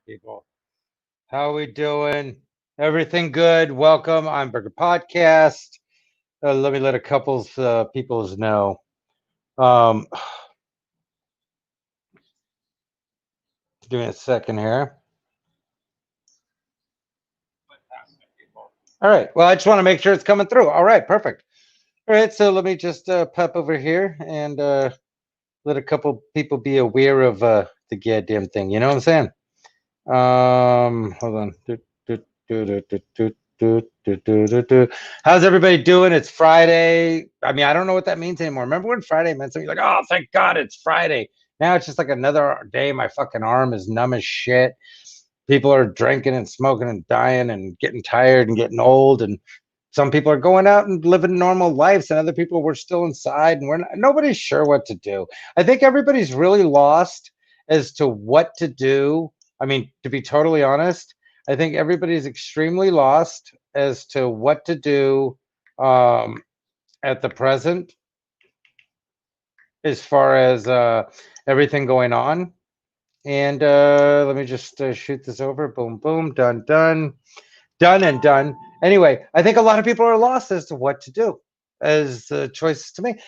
people. How we doing? Everything good? Welcome. I'm Burger Podcast. Let me let a couple peoples know. Um, Give me a second here. All right. Well, I just want to make sure it's coming through. All right. Perfect. All right. So let me just pop over here and let a couple people be aware of the goddamn thing. You know what I'm saying? Hold on. Do, do, do, do, How's everybody doing? It's Friday. I mean, I don't know what that means anymore. Remember when Friday meant something like, oh, thank God it's Friday. Now it's just like another day. My fucking arm is numb as shit. People are drinking and smoking and dying and getting tired and getting old. And some people are going out and living normal lives, and other people we're still inside, and nobody's sure what to do. I think everybody's really lost as to what to do. I mean, to be totally honest, I think everybody's extremely lost as to what to do um, at the present as far as everything going on. And let me just shoot this over. Boom, boom, done, done, done, and done. Anyway, I think a lot of people are lost as to what to do as choices to make.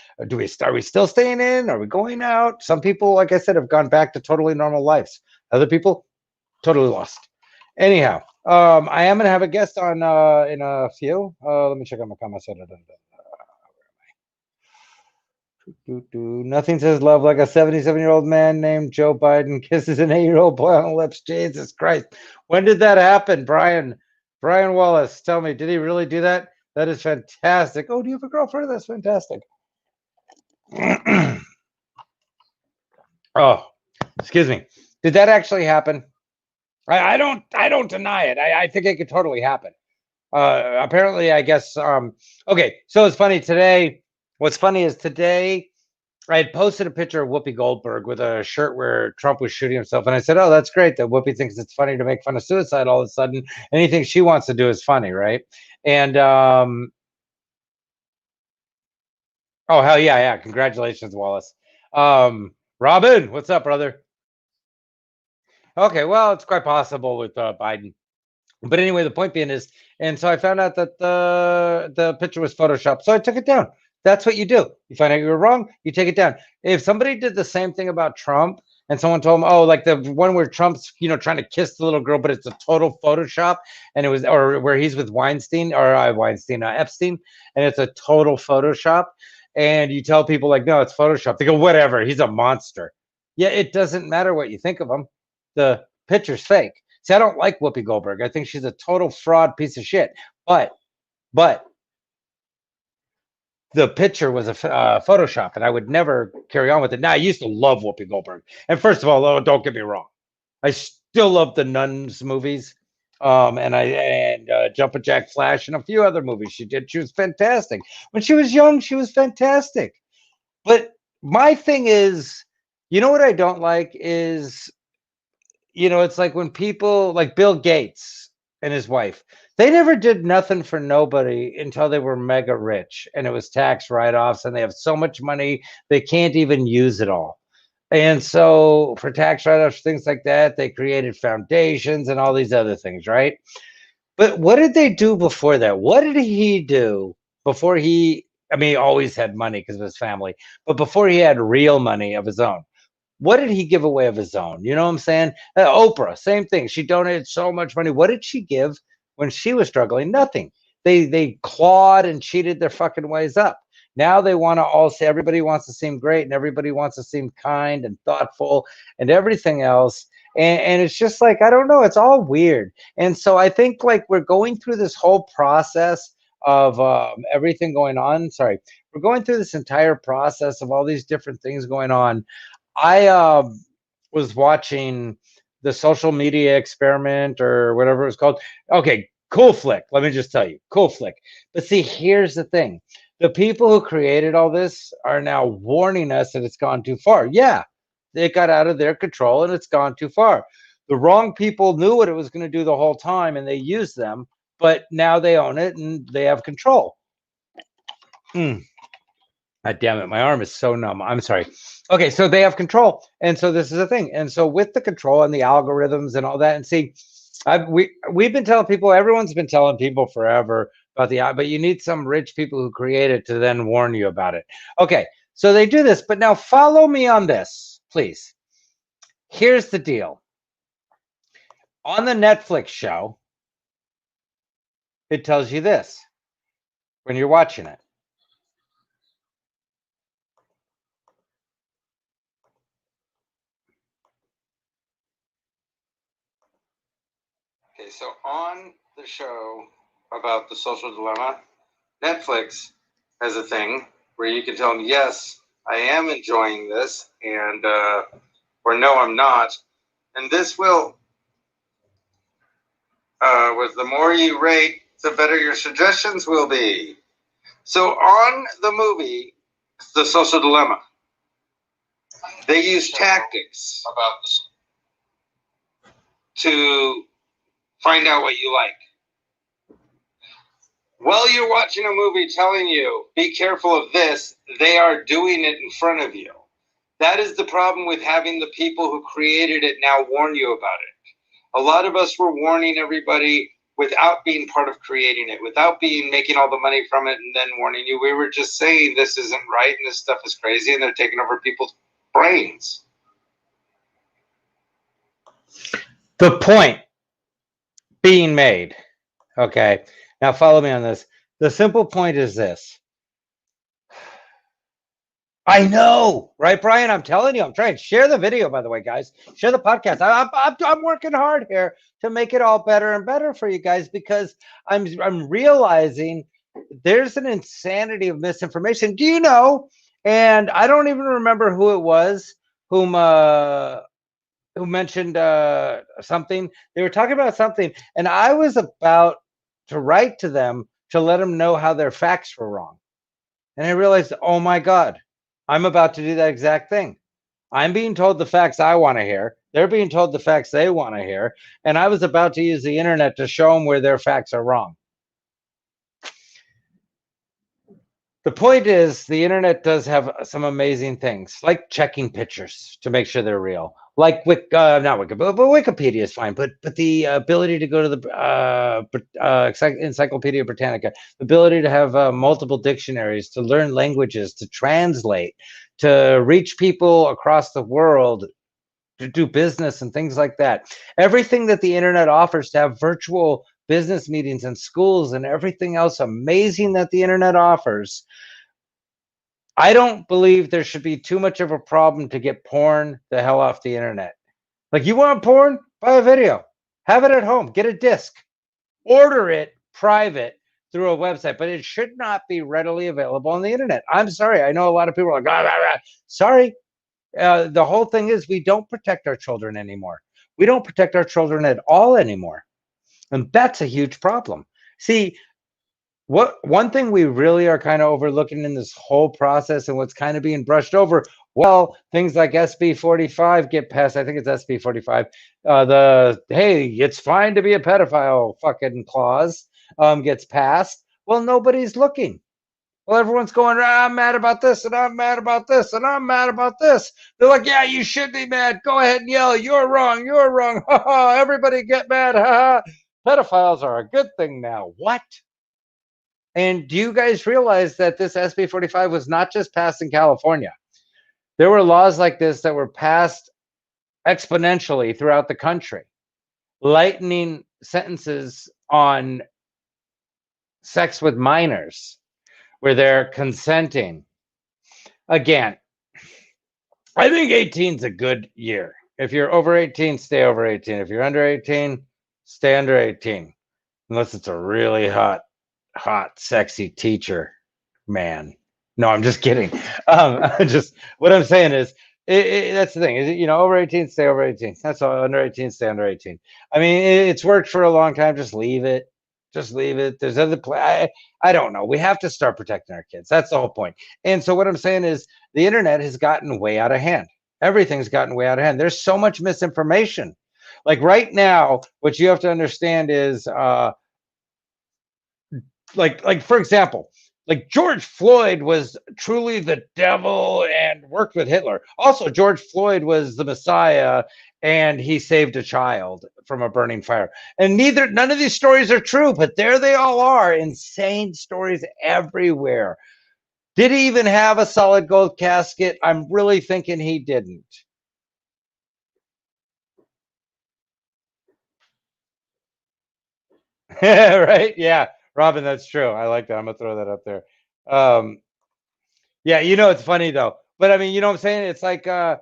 Are we still staying in? Are we going out? Some people, like I said, have gone back to totally normal lives. Other people, totally lost. Anyhow, I am gonna have a guest on in a few. Let me check out my comments. Nothing says love like a 77-year-old man named Joe Biden kisses an 8-year-old boy on the lips. Jesus Christ. When did that happen, Brian? Brian Wallace, tell me, did he really do that? That is fantastic. Oh, do you have a girlfriend? That's fantastic. Oh, excuse me. Did that actually happen? I don't deny it. I think it could totally happen. Apparently, I guess okay, so it's funny today. What's funny is today I had posted a picture of Whoopi Goldberg with a shirt where Trump was shooting himself. And I said, oh, that's great that Whoopi thinks it's funny to make fun of suicide all of a sudden. Anything she wants to do is funny, right? And oh, hell yeah, yeah. Congratulations, Wallace. Robin, what's up, brother? Okay, well, it's quite possible with Biden. But anyway, the point being is, and so I found out that the picture was photoshopped, so I took it down. That's what you do. You find out you were wrong, you take it down. If somebody did the same thing about Trump, and someone told him, oh, like the one where Trump's, trying to kiss the little girl, but it's a total Photoshop, and it was, or where he's with Weinstein or Epstein, and it's a total Photoshop, and you tell people like, no, it's Photoshop. They go, whatever, he's a monster. Yeah, it doesn't matter what you think of him. The picture's fake. See, I don't like Whoopi Goldberg. I think she's a total fraud piece of shit. But the picture was a Photoshop, and I would never carry on with it. Now, I used to love Whoopi Goldberg. And first of all, oh, don't get me wrong, I still love the Nuns movies, and Jumpin' Jack Flash and a few other movies she did. She was fantastic. When she was young, she was fantastic. But my thing is, you know what I don't like is it's like when people like Bill Gates and his wife, they never did nothing for nobody until they were mega rich and it was tax write-offs and they have so much money they can't even use it all. And so for tax write-offs, things like that, they created foundations and all these other things, right? But what did they do before that? What did he do before I mean, he always had money because of his family, but before he had real money of his own? What did he give away of his own? You know what I'm saying? Oprah, same thing. She donated so much money. What did she give when she was struggling? Nothing. They clawed and cheated their fucking ways up. Now they want to all say everybody wants to seem great and everybody wants to seem kind and thoughtful and everything else. And it's just like, I don't know, it's all weird. And so I think like we're going through this whole process of everything going on. Sorry, we're going through this entire process of all these different things going on. I was watching the social media experiment or whatever it was called. Okay, cool flick. Let me just tell you, cool flick. But see, here's the thing. The people who created all this are now warning us that it's gone too far. Yeah, it got out of their control and it's gone too far. The wrong people knew what it was going to do the whole time and they used them, but now they own it and they have control. Mm. God damn it, my arm is so numb. I'm sorry. Okay, so they have control. And so this is a thing. And so with the control and the algorithms and all that, and see, we've been telling people, everyone's been telling people forever about but you need some rich people who create it to then warn you about it. Okay, so they do this, but now follow me on this, please. Here's the deal. On the Netflix show, it tells you this when you're watching it. Okay, so on the show about the social dilemma, Netflix has a thing where you can tell them, yes, I am enjoying this, and or no, I'm not. And this will, with the more you rate, the better your suggestions will be. So on the movie, The Social Dilemma, they use tactics about this to find out what you like. While you're watching a movie telling you, be careful of this, they are doing it in front of you. That is the problem with having the people who created it now warn you about it. A lot of us were warning everybody without being part of creating it, without making all the money from it and then warning you. We were just saying this isn't right and this stuff is crazy and they're taking over people's brains. The point being made, okay, now follow me on this. The simple point is this. I know, right, Brian? I'm telling you, I'm trying. Share the video, by the way, guys. Share the podcast. I'm working hard here to make it all better and better for you guys because I'm realizing there's an insanity of misinformation. Do you know? And I don't even remember who it was who mentioned something. They were talking about something, and I was about to write to them to let them know how their facts were wrong. And I realized, oh my God, I'm about to do that exact thing. I'm being told the facts I want to hear. They're being told the facts they want to hear. And I was about to use the internet to show them where their facts are wrong. The point is, the internet does have some amazing things, like checking pictures to make sure they're real. Like not Wikipedia, but Wikipedia is fine. But the ability to go to the Encyclopedia Britannica, the ability to have multiple dictionaries, to learn languages, to translate, to reach people across the world, to do business and things like that. Everything that the internet offers, to have virtual business meetings and schools and everything else amazing that the internet offers. I don't believe there should be too much of a problem to get porn the hell off the internet. Like, you want porn? Buy a video. Have it at home. Get a disc. Order it private through a website, but it should not be readily available on the internet. I'm sorry. I know a lot of people are like, sorry. The whole thing is we don't protect our children anymore. We don't protect our children at all anymore. And that's a huge problem. See, one thing we really are kind of overlooking in this whole process and what's kind of being brushed over, well, things like SB 45 get passed. I think it's SB 45. Hey, it's fine to be a pedophile fucking clause gets passed. Well, nobody's looking. Well, everyone's going, I'm mad about this, and I'm mad about this, and I'm mad about this. They're like, yeah, you should be mad. Go ahead and yell. You're wrong. You're wrong. Ha ha. Everybody get mad. Ha ha. Pedophiles are a good thing now. What? And do you guys realize that this SB 45 was not just passed in California? There were laws like this that were passed exponentially throughout the country, lightening sentences on sex with minors where they're consenting. Again, I think 18 is a good year. If you're over 18, stay over 18. If you're under 18, stay under 18. Unless it's a really hot, sexy teacher man. No, I'm just kidding. Just what I'm saying is, that's the thing. Is over 18, stay over 18. That's all. Under 18, stay under 18. I mean, it's worked for a long time. Just leave it. Just leave it. There's other I don't know. We have to start protecting our kids. That's the whole point. And so what I'm saying is, the internet has gotten way out of hand. Everything's gotten way out of hand. There's so much misinformation. Like right now, what you have to understand is, like for example, Like George Floyd was truly the devil and worked with Hitler. Also, George Floyd was the Messiah and he saved a child from a burning fire. And none of these stories are true, but there they all are. Insane stories everywhere. Did he even have a solid gold casket? I'm really thinking he didn't. Right? Yeah. Robin, that's true. I like that. I'm gonna throw that up there. Um, yeah, it's funny though. But I mean, you know what I'm saying? It's like I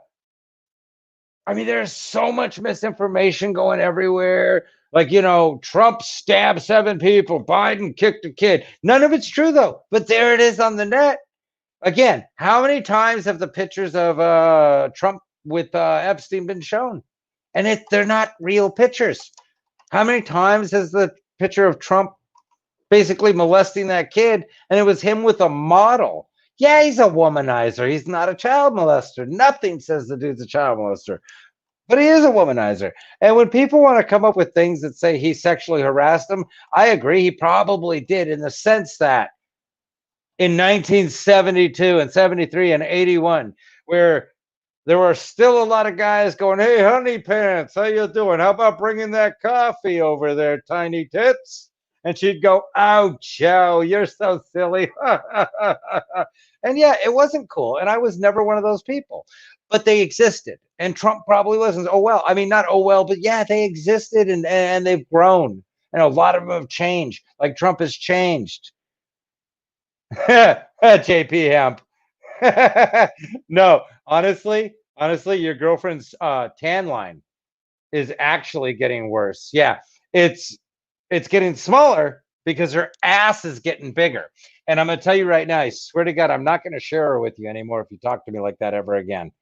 mean, there's so much misinformation going everywhere. Like, Trump stabbed 7 people, Biden kicked a kid. None of it's true though. But there it is on the net. Again, how many times have the pictures of Trump with Epstein been shown? And they're not real pictures. How many times has the picture of Trump basically molesting that kid and it was him with a model? Yeah, he's a womanizer. He's not a child molester. Nothing says the dude's a child molester, but he is a womanizer. And when people want to come up with things that say he sexually harassed them, I agree. He probably did, in the sense that in 1972 and 73 and 81, where there were still a lot of guys going, "Hey, honey pants, how you doing? How about bringing that coffee over there, tiny tits?" And she'd go, "Ouch, Joe, you're so silly." And yeah, it wasn't cool. And I was never one of those people, but they existed. And Trump probably wasn't. Oh, well, I mean, not oh, well, but yeah, they existed and they've grown. And a lot of them have changed, like Trump has changed. JP Hemp. No, honestly, your girlfriend's tan line is actually getting worse. Yeah, it's getting smaller because her ass is getting bigger. And I'm gonna tell you right now, I swear to God, I'm not gonna share her with you anymore if you talk to me like that ever again.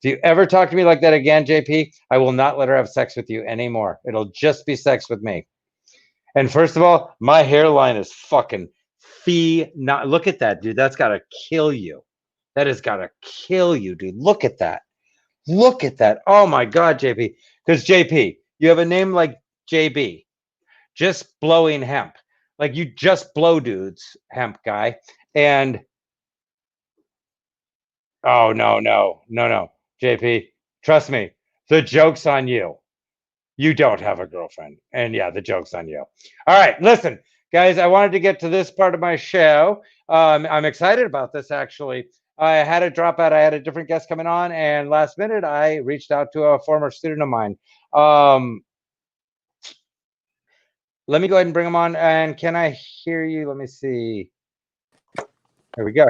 If you ever talk to me like that again, JP, I will not let her have sex with you anymore. It'll just be sex with me. And first of all, my hairline is fucking not look at that, dude. That's gotta kill you. That has gotta kill you, dude. Look at that. Look at that. Oh my God, JP. Because JP, you have a name like JB, just blowing hemp. Like you just blow dudes, hemp guy. And oh no. JP, trust me, the joke's on you. You don't have a girlfriend. And yeah, the joke's on you. All right, listen, guys, I wanted to get to this part of my show. I'm excited about this, actually. I had to drop out. I had a different guest coming on, and last minute, I reached out to a former student of mine. Let me go ahead and bring him on. And can I hear you? Let me see. There we go.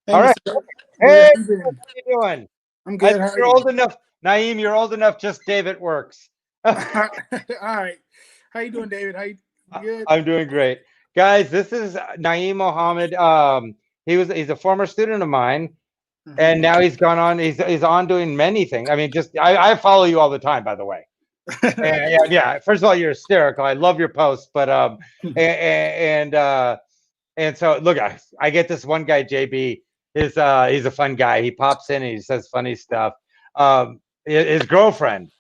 Hey, All right. Mr. Hey, how you doing? I'm good. How You're are you? old enough. Naeem, you're old enough. Just David works. All right. How you doing, David? How you good? I'm doing great. Guys, this is Naeem Mohammed. He's a former student of mine, and now he's gone on. He's on doing many things. I mean, just I follow you all the time, by the way. Yeah. First of all, you're hysterical. I love your posts, but and so look, I get this one guy, JB. He's a fun guy. He pops in and he says funny stuff. His girlfriend,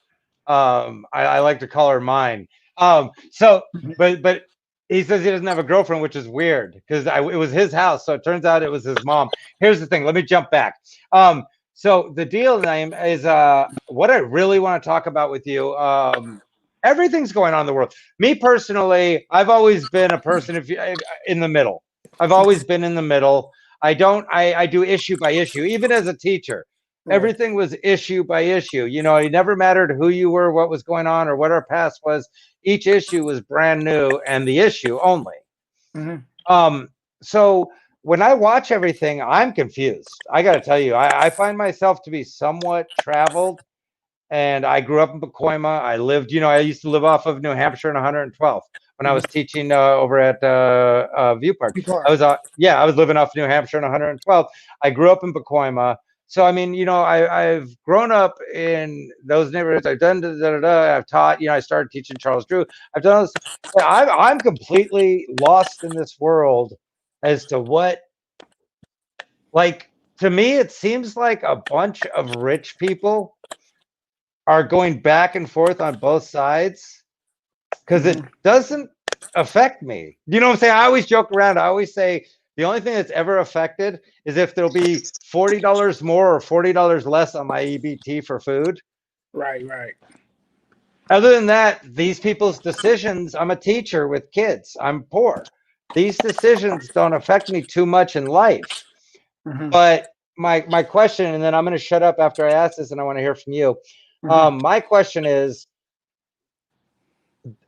I like to call her mine. So, but he says he doesn't have a girlfriend, which is weird because it was his house. So it turns out it was his mom. Here's the thing. Let me jump back. So the deal, name is what I really want to talk about with you. Everything's going on in the world. Me personally, I've always been a person in the middle. I've always been in the middle. I do issue by issue, even as a teacher. Everything was issue by issue. It never mattered who you were, what was going on, or what our past was. Each issue was brand new and the issue only. So when I watch everything, I'm confused. I got to tell you, I find myself to be somewhat traveled. And I grew up in Pacoima. I used to live off of New Hampshire and 112th when I was teaching over at View Park. I was living off New Hampshire and 112th. I grew up in Pacoima. So, I mean, I've grown up in those neighborhoods. I've done I've taught, I started teaching Charles Drew. I've done this. I'm completely lost in this world as to what, like, to me, it seems like a bunch of rich people are going back and forth on both sides because it doesn't affect me. You know what I'm saying? I always joke around. I always say The only thing that's ever affected is if there'll be $40 more or $40 less on my EBT for food. Right, right. Other than that, these people's decisions, I'm a teacher with kids, I'm poor. These decisions don't affect me too much in life. Hmm. But my question, and then I'm going to shut up after I ask this, and I want to hear from you. Hmm. My question is,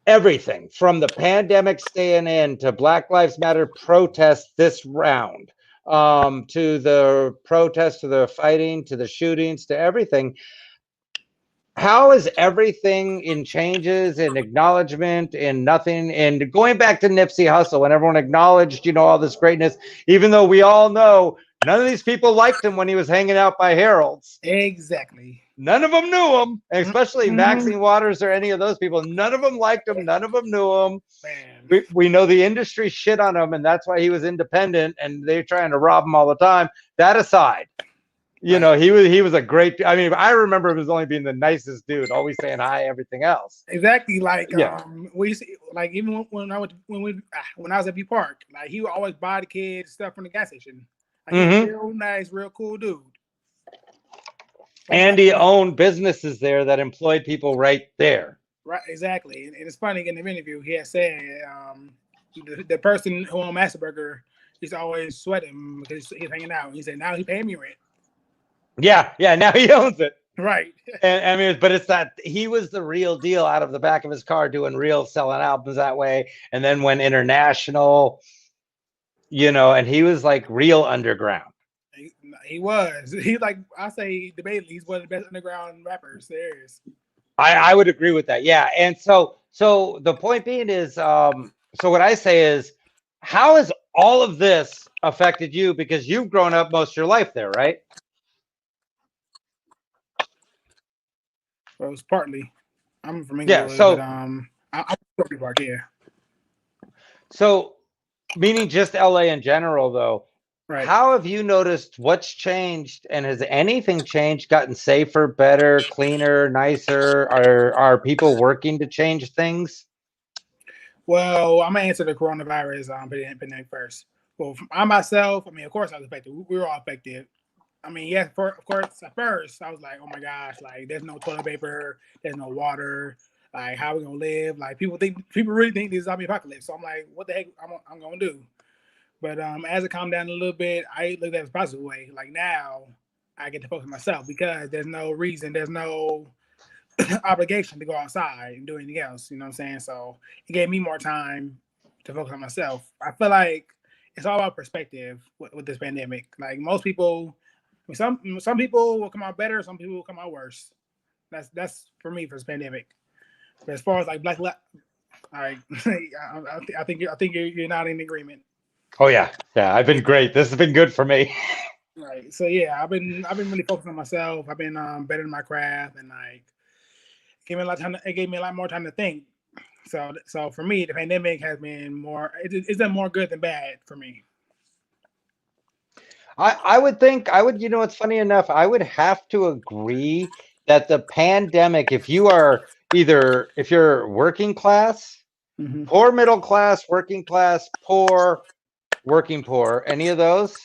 everything from the pandemic staying in to Black Lives Matter protests this round, to the protests, to the fighting, to the shootings, to everything. How is everything in changes and acknowledgement and nothing, and going back to Nipsey Hussle, and everyone acknowledged, all this greatness, even though we all know none of these people liked him when he was hanging out by Harold's. Exactly. None of them knew him, especially Hmm. Maxine Waters or any of those people. None of them liked him. None of them knew him. Man. We know the industry shit on him, and that's why he was independent, and they're trying to rob him all the time. That aside, Right. he was a great. I mean, I remember him as only being the nicest dude, always saying hi, everything else. Exactly. Like Yeah. we used to, like even when I was at B Park, like he would always buy the kids stuff from the gas station. Like he was Hmm. real nice, real cool dude. It's And like he owned businesses there that employed people right there. right, exactly. And it's funny in the interview he had said the person who owned Master Burger used to always sweat him because he's hanging out. He said now he paying me rent. Yeah, yeah. Now he owns it. Right. And I mean, but it's that he was the real deal out of the back of his car doing real selling albums that way, and then went international, and he was like real underground. He was. He like I say debatably he's one of the best underground rappers there is. I would agree with that. Yeah. And so the point being is, so what I say is, how has all of this affected you? Because you've grown up most of your life there, right? Well, it was partly. I'm from Yeah. Inglewood, but So I'm from Park, yeah. so meaning just LA in general, though. Right. How have you noticed what's changed, and has anything changed, gotten safer, better, cleaner, nicer? Are people working to change things? Well, I'm gonna answer the coronavirus pandemic first. Well, I myself, I mean, of course, I was affected. We were all affected. I mean, yes, of course. At first, I was like, "Oh my gosh!" Like, there's no toilet paper, there's no water. Like, how are we gonna live? Like, people really think this is zombie apocalypse. So I'm like, "What the heck? I'm gonna do?" But as it calmed down a little bit, I looked at it a positive way. Like now, I get to focus on myself because there's no reason, there's no obligation to go outside and do anything else. You know what I'm saying? So it gave me more time to focus on myself. I feel like it's all about perspective with this pandemic. Like most people, some people will come out better, some people will come out worse. That's for me for this pandemic. But as far as like all right, I think you're not in agreement. Oh yeah, yeah. I've been great. This has been good for me. Right. So yeah, I've been really focused on myself. I've been better in my craft, and like it gave me a lot more time to think. So for me, the pandemic has been more. It's done more good than bad for me. I would think I would. It's funny enough. I would have to agree that the pandemic, if you're working class, Mm-hmm. poor middle class, working class, poor, working poor, any of those,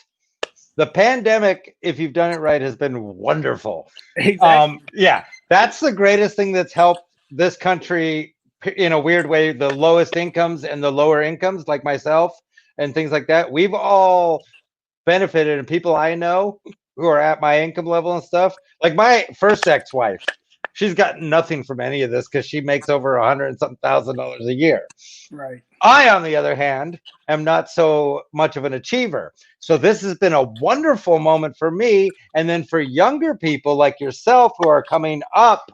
the pandemic, if you've done it right, has been wonderful. Exactly. Yeah, that's the greatest thing that's helped this country in a weird way. The lowest incomes and the lower incomes, like myself and things like that, we've all benefited. And people I know who are at my income level and stuff, like my first ex-wife, she's got nothing from any of this because she makes over $100,000 a year. Right. I, on the other hand, am not so much of an achiever. So this has been a wonderful moment for me. And then for younger people like yourself who are coming up,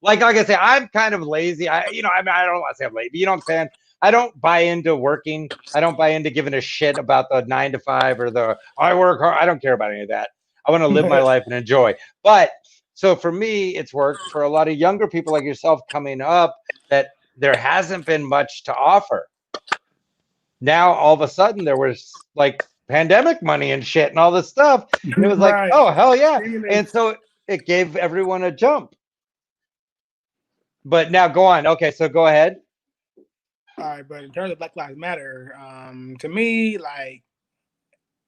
like I say, I'm kind of lazy. I don't want to say I'm lazy. You know what I'm saying? I don't buy into working. I don't buy into giving a shit about the 9 to 5 or I work hard. I don't care about any of that. I want to live my life and enjoy. But so for me, it's worked. For a lot of younger people like yourself coming up, that there hasn't been much to offer. Now all of a sudden there was like pandemic money and shit and all this stuff, and it was like, Right. oh hell yeah. And Stimulates. so it gave everyone a jump. But now go on. Okay, so go ahead. All right, but in terms of Black Lives Matter, to me, like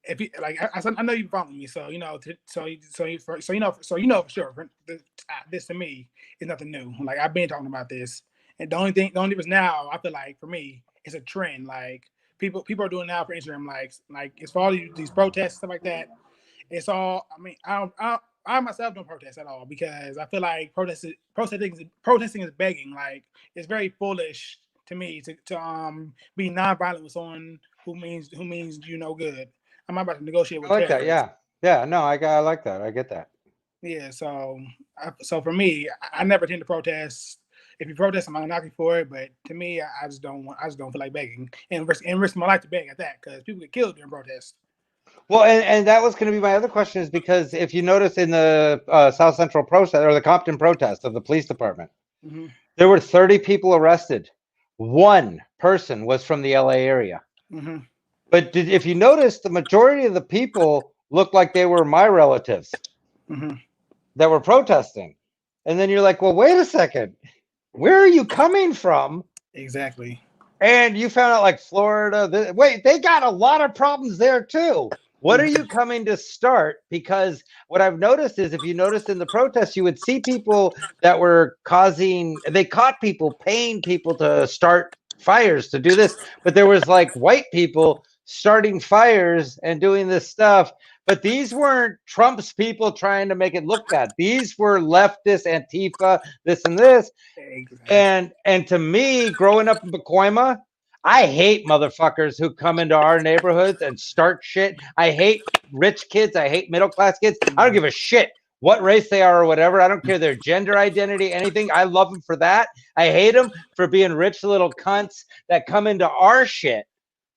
if you like, I know you follow me, so you know, you know for sure. This to me is nothing new. Like I've been talking about this, and the only difference now, I feel like for me, it's a trend. Like people are doing now for Instagram, like as far as these protests stuff like that. It's all. I mean, I myself don't protest at all because I feel like protesting is begging. Like it's very foolish to me to be nonviolent with someone who means you no good. I'm not about to negotiate with I like that. terrorists. Yeah. No, I like that. I get that. Yeah, so for me, I never tend to protest. If you protest, I'm not knocking for it. But to me, I just don't want. I just don't feel like begging and risk my life to beg at that because people get killed during protests. Well, and that was going to be my other question is because if you notice in the South Central protest or the Compton protest of the police department, Mm-hmm. there were 30 people arrested. One person was from the LA area. Mm-hmm. But if you notice, the majority of the people looked like they were my relatives Mm-hmm. that were protesting. And then you're like, well, wait a second. Where are you coming from? Exactly. And you found out like Florida. Wait, they got a lot of problems there too. What are you coming to start? Because what I've noticed is if you noticed in the protests, you would see people that were they caught people, paying people to start fires to do this. But there was like white people starting fires and doing this stuff. But these weren't Trump's people trying to make it look bad. These were leftist, Antifa, this and this. Exactly. And to me, growing up in Pacoima, I hate motherfuckers who come into our neighborhoods and start shit. I hate rich kids. I hate middle class kids. I don't give a shit what race they are or whatever. I don't care their gender identity, anything. I love them for that. I hate them for being rich little cunts that come into our shit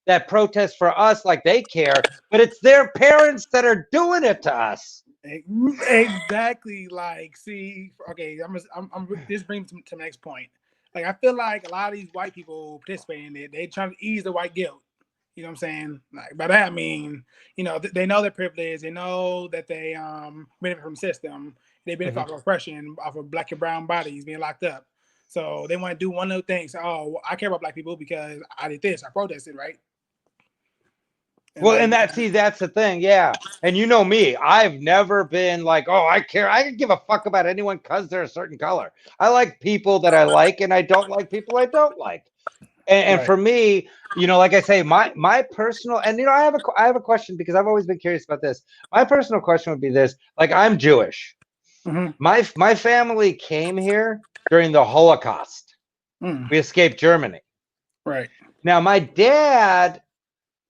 that protest for us like they care, but it's their parents that are doing it to us. Exactly. Like, see, okay, this brings me to the next point. Like, I feel like a lot of these white people participating in it, they trying to ease the white guilt. You know what I'm saying? Like, by that I mean, you know, they know their privilege, they know that they benefit from the system, they benefit off of oppression, off of black and brown bodies being locked up. So they want to do one of those things. Oh, well, I care about black people because I did this, I protested, right? Well, and that's the thing, yeah. And you know me, I've never been like, oh, I care. I can give a fuck about anyone because they're a certain color. I like people that I like, and I don't like people I don't like. And for me, you know, like I say, my personal, and you know, I have a question because I've always been curious about this. My personal question would be this: like, I'm Jewish. Mm-hmm. My family came here during the Holocaust. We escaped Germany. Right. Now, my dad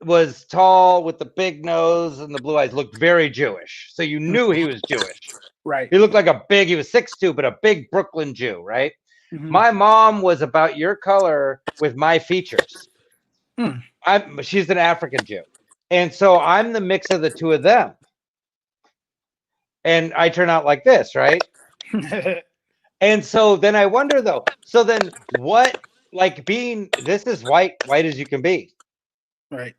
was tall with the big nose and the blue eyes, looked very Jewish. So you knew he was Jewish. Right. He looked like he was 6'2", but a big Brooklyn Jew, right? Mm-hmm. My mom was about your color with my features. She's an African Jew. And so I'm the mix of the two of them. And I turn out like this, right? And so then I wonder though, so then what, like this is white as you can be. Right.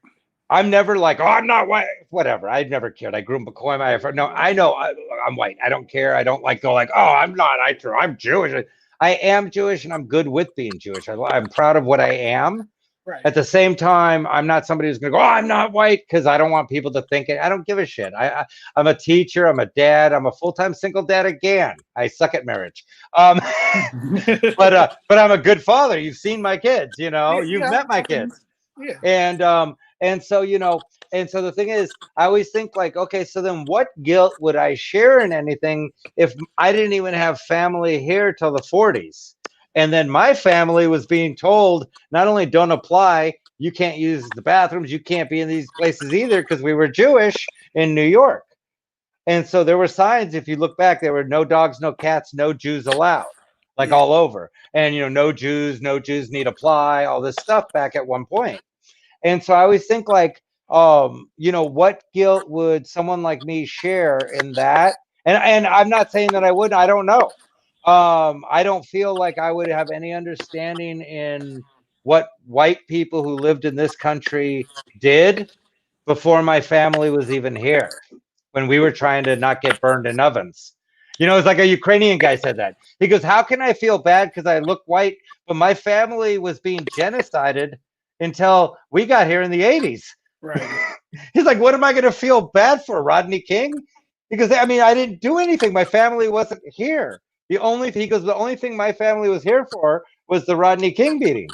I'm never like, oh, I'm not white, whatever. I've never cared. I grew up in Pacoima. No, I know I'm white. I don't care. I don't like go like, oh, I'm not. I'm Jewish. I am Jewish, and I'm good with being Jewish. I'm proud of what I am. Right. At the same time, I'm not somebody who's going to go, oh, I'm not white, because I don't want people to think it. I don't give a shit. I'm a teacher. I'm a dad. I'm a full-time single dad again. I suck at marriage. But I'm a good father. You've seen my kids, you know. You've met my kids. Yeah. And so, you know, and so the thing is, I always think like, okay, so then what guilt would I share in anything if I didn't even have family here till the 40s? And then my family was being told, not only don't apply, you can't use the bathrooms, you can't be in these places either, because we were Jewish in New York. And so there were signs, if you look back, there were no dogs, no cats, no Jews allowed, like all over. And, you know, no Jews need apply, all this stuff back at one point. And so I always think like, you know, what guilt would someone like me share in that? And I'm not saying that I would, I don't know. I don't feel like I would have any understanding in what white people who lived in this country did before my family was even here, when we were trying to not get burned in ovens. You know, it's like a Ukrainian guy said that. He goes, how can I feel bad because I look white, but my family was being genocided until we got here in the 80s. Right. He's like, what am I going to feel bad for, Rodney King? Because I mean, I didn't do anything. My family wasn't here. He goes, the only thing my family was here for was the Rodney King beating.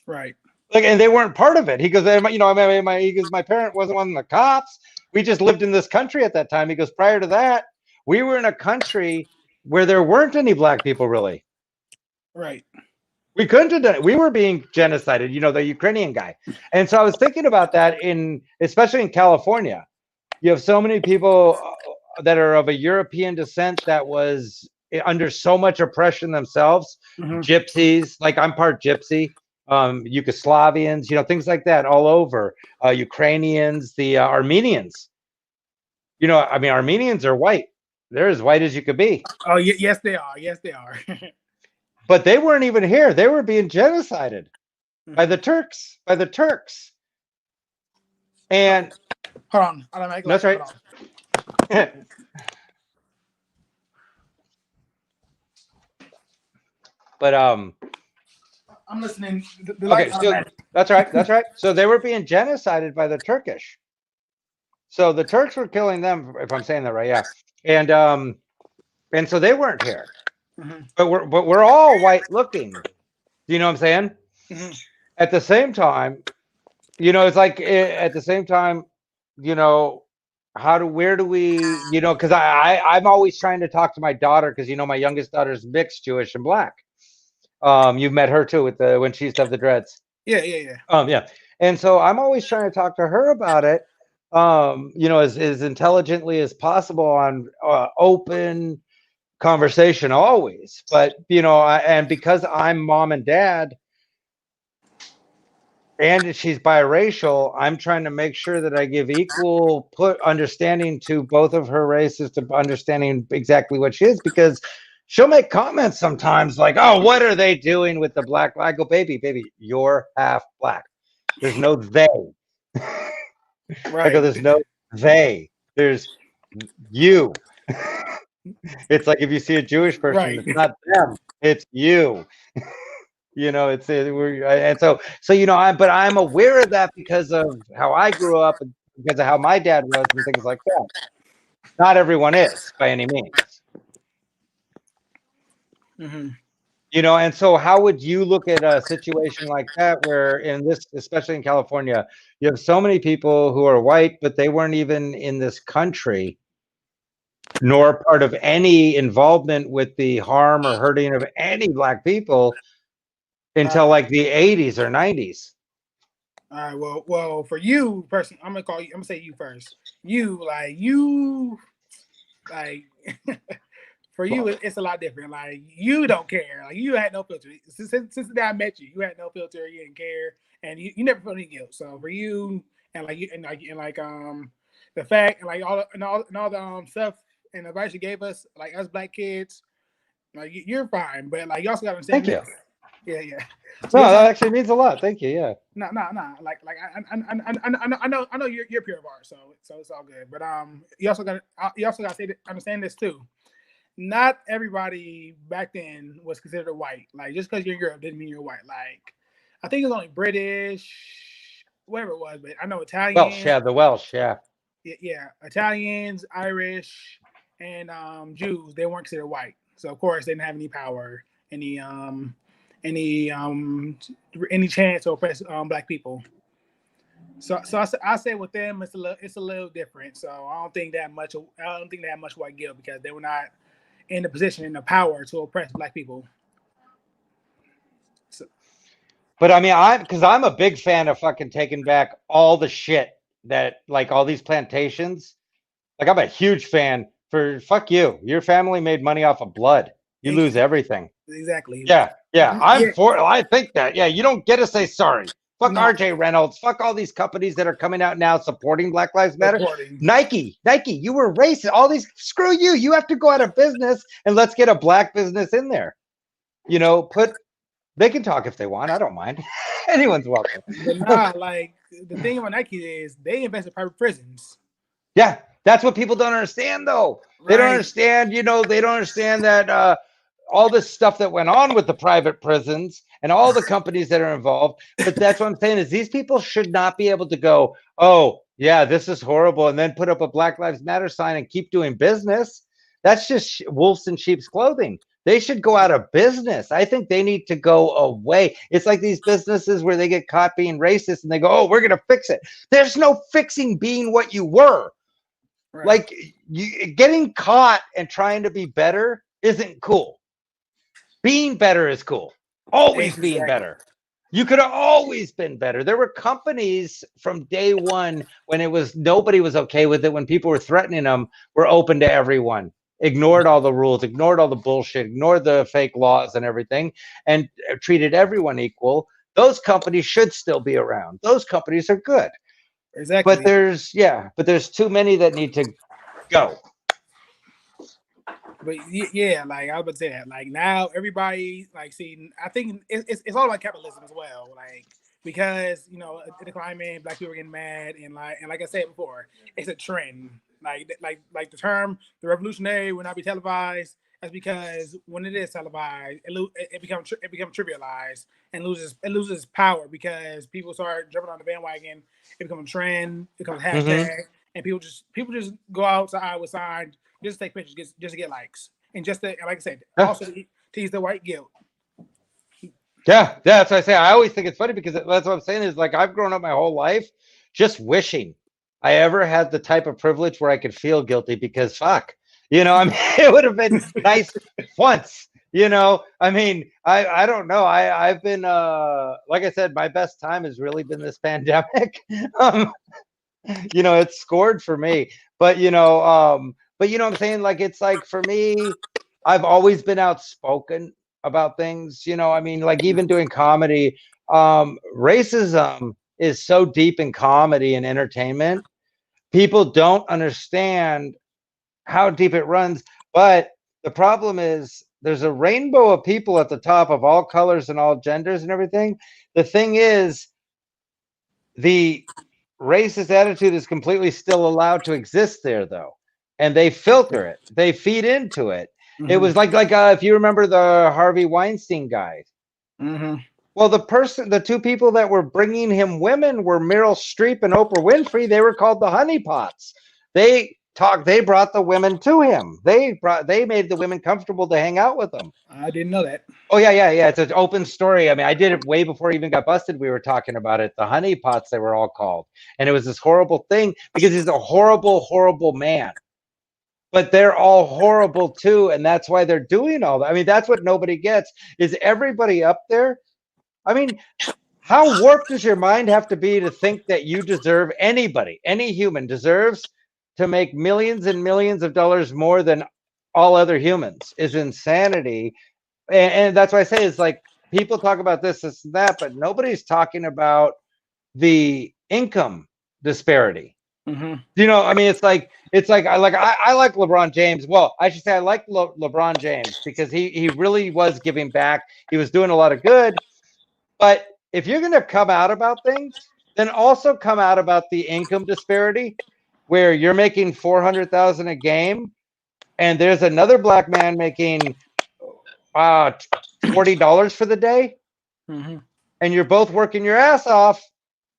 Right. Like, and they weren't part of it. He goes, you know, he goes, my parent wasn't one of the cops. We just lived in this country at that time. He goes, prior to that, we were in a country where there weren't any black people really. Right. We couldn't have done it. We were being genocided, you know, the Ukrainian guy. And so I was thinking about that especially in California. You have so many people that are of a European descent that was under so much oppression themselves. Mhm. Gypsies, like I'm part gypsy, Yugoslavians, you know, things like that all over. Ukrainians, the Armenians. You know, I mean, Armenians are white. They're as white as you could be. Oh, yes, they are. Yes, they are. But they weren't even here. They were being genocided by the Turks, And hold on. I don't make that's right. But I'm listening. Okay, so that's right. So they were being genocided by the Turkish. So the Turks were killing them, if I'm saying that right, yeah. And so they weren't here. Mhm. But we're all white looking. Do you know what I'm saying? Mhm. At the same time, you know, it's like at the same time, you know, where do we, you know, because I'm always trying to talk to my daughter because you know my youngest daughter's mixed Jewish and black. You've met her too when she used to have the dreads. Yeah. Yeah. And so I'm always trying to talk to her about it, you know, as intelligently as possible on open conversation always. But, you know, and because I'm mom and dad and she's biracial, I'm trying to make sure that I give equal understanding to both of her races to understanding exactly what she is, because she'll make comments sometimes like, oh, what are they doing with the black? I go, baby, you're half black. There's no they. Right. I go, there's no they. There's you. It's like if you see a Jewish person, Right. it's not them, it's you. You know, and so you know, I'm aware of that because of how I grew up and because of how my dad was and things like that. Not everyone is by any means. Mm-hmm. You know, and so how would you look at a situation like that where in this, especially in California, you have so many people who are white, but they weren't even in this country, nor part of any involvement with the harm or hurting of any black people until like the 80s or 90s. All right. Well, for you, person, I'm gonna say you first. You for you, it's a lot different. Like you don't care. Like you had no filter since the day I met you. You had no filter. You didn't care, and you never felt any guilt. So for you, and the fact, and like all the stuff and advice you gave us, like us black kids, like you're fine. But like you also got to understand. Thank this. Yeah. So no, that actually means a lot. Thank you. Yeah. No. Like I know you're pure of art, so it's all good. But you also got to understand this too. Not everybody back then was considered white. Like just because you're in Europe didn't mean you're white. Like I think it was only British, whatever it was, but I know Italian. Welsh, yeah, the Welsh, yeah. Yeah, Italians, Irish, and Jews. They weren't considered white, so of course they didn't have any power, any chance to oppress black people. So I say with them it's a little different. So I don't think that much white guilt because they were not in the position and the power to oppress black people. So. But I mean, I'm a big fan of fucking taking back all the shit that like all these plantations. Like I'm a huge fan for fuck you. Your family made money off of blood. You lose everything. Exactly. Yeah. I think that. Yeah, you don't get to say sorry. Fuck RJ Reynolds. Fuck all these companies that are coming out now supporting Black Lives Matter. Nike, you were racist. All these, screw you. You have to go out of business and let's get a black business in there. You know, they can talk if they want. I don't mind. Anyone's welcome. But like the thing about Nike is they invest in private prisons. Yeah, that's what people don't understand though. They don't understand, you know, they don't understand that all this stuff that went on with the private prisons and all the companies that are involved. But that's what I'm saying is these people should not be able to go, oh, yeah, this is horrible, and then put up a Black Lives Matter sign and keep doing business. That's just wolves in sheep's clothing. They should go out of business. I think they need to go away. It's like these businesses where they get caught being racist and they go, oh, we're going to fix it. There's no fixing being what you were. Right. Like getting caught and trying to be better isn't cool. Being better is cool. Always being better. You could have always been better. There were companies from day one when it was nobody was okay with it, when people were threatening them, were open to everyone. Ignored all the rules, ignored all the bullshit, ignored the fake laws and everything, and treated everyone equal. Those companies should still be around. Those companies are good. Exactly. But there's too many that need to go. But yeah, like I was about to say that, like now everybody like see, I think it's all about capitalism as well, like because you know the climate, black people are getting mad, and like I said before, it's a trend. Like the term the revolutionary will not be televised. That's because when it is televised, it becomes trivialized and loses power because people start jumping on the bandwagon. It becomes a trend, it becomes a hashtag, and people just go outside with signs. Just take pictures, just to get likes, and just to, like I said, also to tease the white guilt. Yeah, that's what I say. I always think it's funny because that's what I'm saying is like I've grown up my whole life just wishing I ever had the type of privilege where I could feel guilty because fuck, you know, I mean, it would have been nice once, you know. I mean, I don't know. I've been like I said, my best time has really been this pandemic. You know, it's scored for me, but you know what I'm saying, like it's like for me, I've always been outspoken about things, you know. I mean, like even doing comedy, racism is so deep in comedy and entertainment. People don't understand how deep it runs, but the problem is there's a rainbow of people at the top of all colors and all genders and everything. The thing is, the racist attitude is completely still allowed to exist there though, and they filter it, they feed into it. It was like if you remember the Harvey Weinstein guy. Well, the two people that were bringing him women were Meryl Streep and Oprah Winfrey. They were called the honeypots. They brought the women to him. They made the women comfortable to hang out with them. I didn't know that. Oh yeah. It's an open story. I mean, I did it way before he even got busted. We were talking about it. The honeypots, they were all called, and it was this horrible thing because he's a horrible, horrible man. But they're all horrible too, and that's why they're doing all that. I mean, that's what nobody gets is everybody up there. I mean, how warped does your mind have to be to think that you deserve any human deserves to make millions and millions of dollars more than all other humans is insanity. And that's why I say it's like people talk about this and that, but nobody's talking about the income disparity. You know, I mean, it's like I like LeBron James. Well, I should say I like LeBron James because he really was giving back. He was doing a lot of good. But if you're going to come out about things, then also come out about the income disparity, where you're making $400,000 a game, and there's another black man making $40 for the day, and you're both working your ass off.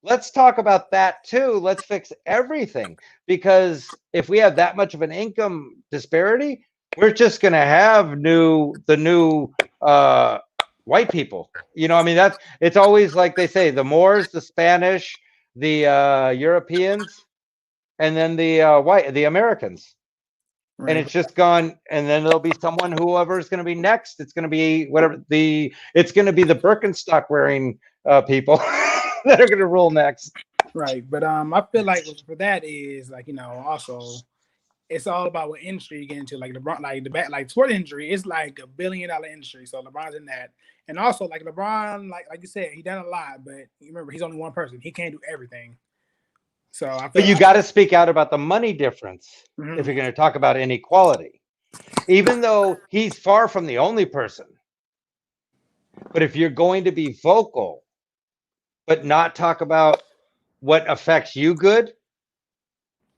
Let's talk about that too. Let's fix everything, because if we have that much of an income disparity, we're just going to have the new white people. You know, I mean, it's always like they say, the Moors, the Spanish, the Europeans, and then the Americans. Right. And it's just gone, and then there'll be whoever is going to be next. It's going to be it's going to be the Birkenstock wearing people that are going to rule next. Right, but I feel like for that is like, you know, also it's all about what industry you get into. Like LeBron, like sport industry is like $1 billion industry. So LeBron's in that, and also like LeBron, like you said, he done a lot, but remember he's only one person. He can't do everything. So I feel but you got to speak out about the money difference if you're going to talk about inequality, even though he's far from the only person. But if you're going to be vocal, but not talk about what affects you good,